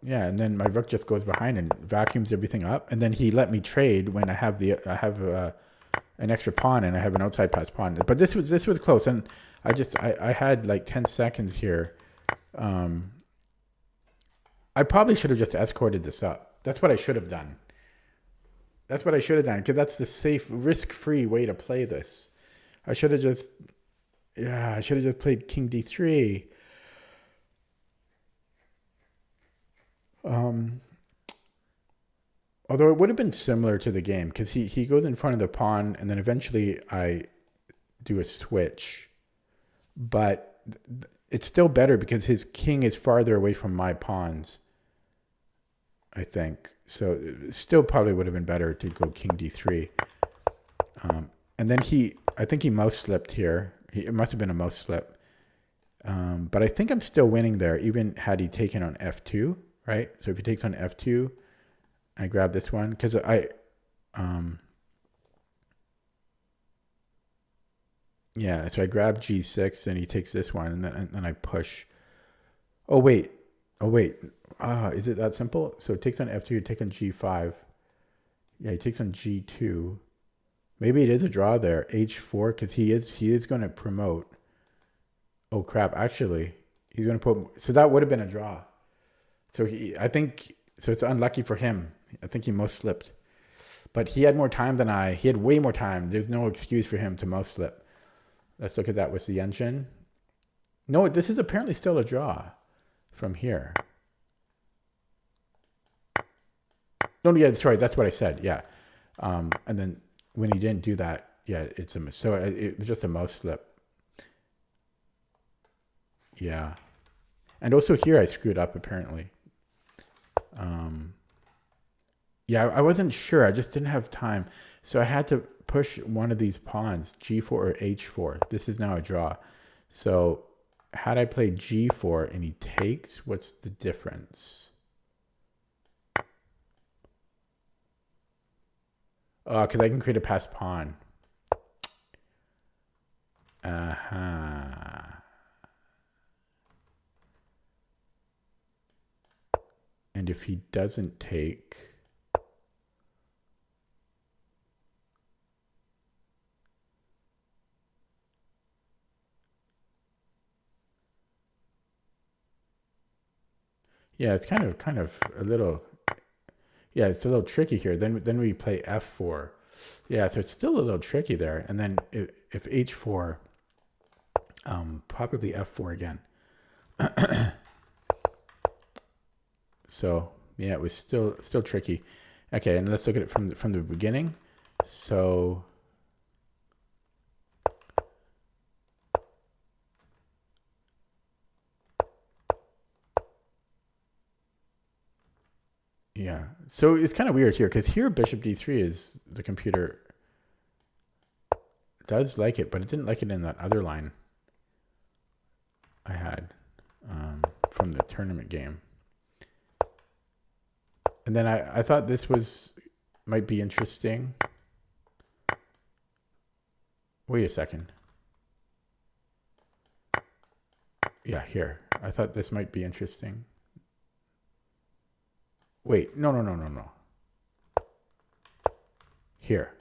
A: Yeah, and then my rook just goes behind and vacuums everything up, and then he let me trade when I have an extra pawn and I have an outside pass pawn. But this was close, and I had like 10 seconds here. I probably should have just escorted this up. That's what I should have done. That's what I should have done, because that's the safe, risk-free way to play this. I should have just played king d3. Although it would have been similar to the game, because he goes in front of the pawn, and then eventually I do a switch, but it's still better because his king is farther away from my pawns, I think. So it still probably would have been better to go king d3. And then I think he mouse slipped here. It must have been a mouse slip. But I think I'm still winning there, even had he taken on f2, right? So if he takes on f2, I grab this one because yeah, so I grab g6 and he takes this one, and then I push. Oh wait. Is it that simple? So it takes on f2, you take on g5. Yeah, he takes on g2. Maybe it is a draw there, h4, because he is going to promote. Oh crap! Actually, he's going to put. So that would have been a draw. So I think it's unlucky for him. I think he mouse slipped, but he had more time than I. He had way more time. There's no excuse for him to mouse slip. Let's look at that with the Yenshin. No, this is apparently still a draw from here. No, yeah, sorry, that's what I said. Yeah, and then when he didn't do that, yeah, it's a so it was just a mouse slip. Yeah, and also here I screwed up apparently. Yeah, I wasn't sure. I just didn't have time, so I had to push one of these pawns, g4 or h4. This is now a draw. So had I played g4 and he takes, what's the difference? Because I can create a passed pawn. And if he doesn't take, yeah, it's kind of a little, yeah, it's a little tricky here. Then we play f4. Yeah, so it's still a little tricky there. And then if h4, probably f4 again. So yeah, it was still tricky. Okay, and let's look at it from the beginning. So yeah, so it's kind of weird here because here bishop d3 is the computer does like it, but it didn't like it in that other line I had from the tournament game. And then I thought this might be interesting. Wait a second. Yeah, here. I thought this might be interesting. Wait, no. Here.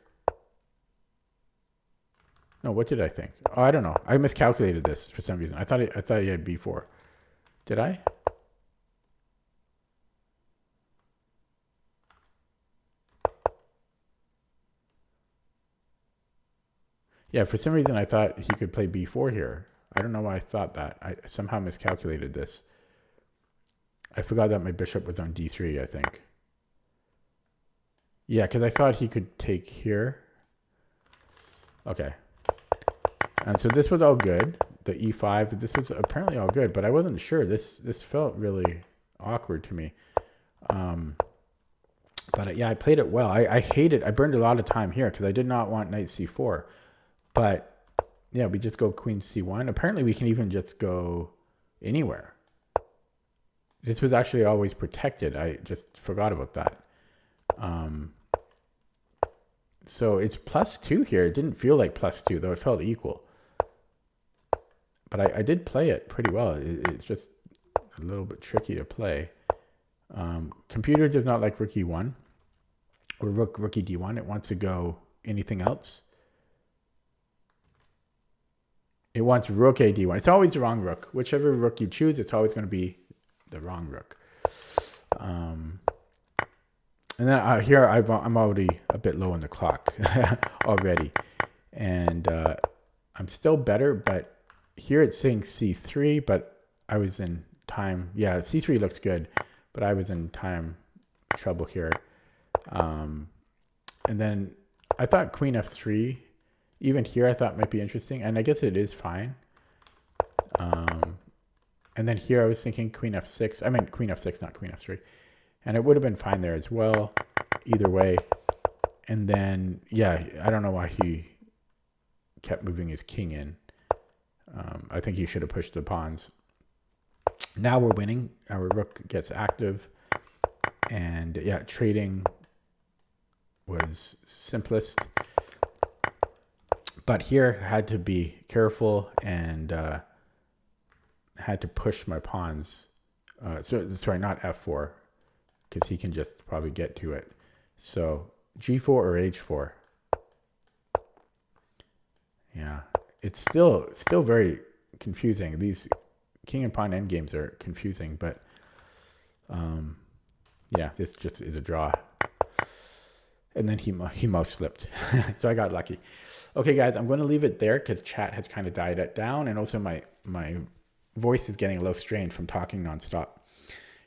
A: No, what did I think? Oh, I don't know. I miscalculated this for some reason. I thought he had b4. Did I? Yeah, for some reason I thought he could play b4 here. I don't know why I thought that. I somehow miscalculated this. I forgot that my bishop was on d3, I think. Yeah, because I thought he could take here. Okay. And so this was all good. The e5, this was apparently all good, but I wasn't sure. This felt really awkward to me. But yeah, I played it well. I hated, I burned a lot of time here because I did not want knight c4. But yeah, we just go queen c1. Apparently we can even just go anywhere. This was actually always protected. I just forgot about that. So it's +2 here. It didn't feel like +2, though it felt equal. But I did play it pretty well. It's just a little bit tricky to play. Computer does not like rook e1 or rook e d1. It wants to go anything else. It wants rook a d1. It's always the wrong rook. Whichever rook you choose, it's always going to be the wrong rook. And then here I'm already a bit low on the clock already. And I'm still better, but here it's saying c3, but I was in time. Yeah, c3 looks good, but I was in time trouble here. And then I thought queen f3 Even here, I thought might be interesting, and I guess it is fine. And then here I was thinking queen f6. I meant queen f6, not queen f3. And it would have been fine there as well, either way. And then, yeah, I don't know why he kept moving his king in. I think he should have pushed the pawns. Now we're winning. Our rook gets active. And yeah, trading was simplest. But here I had to be careful and had to push my pawns. Sorry, not f4, because he can just probably get to it. So g4 or h4. Yeah, it's still very confusing. These king and pawn endgames are confusing, but yeah, this just is a draw. And then he mouse slipped, so I got lucky. Okay, guys, I'm going to leave it there because chat has kind of died down, and also my voice is getting a little strained from talking nonstop.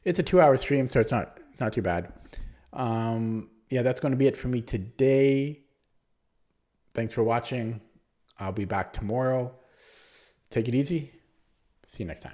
A: It's a 2-hour stream, so it's not too bad. Yeah, that's going to be it for me today. Thanks for watching. I'll be back tomorrow. Take it easy. See you next time.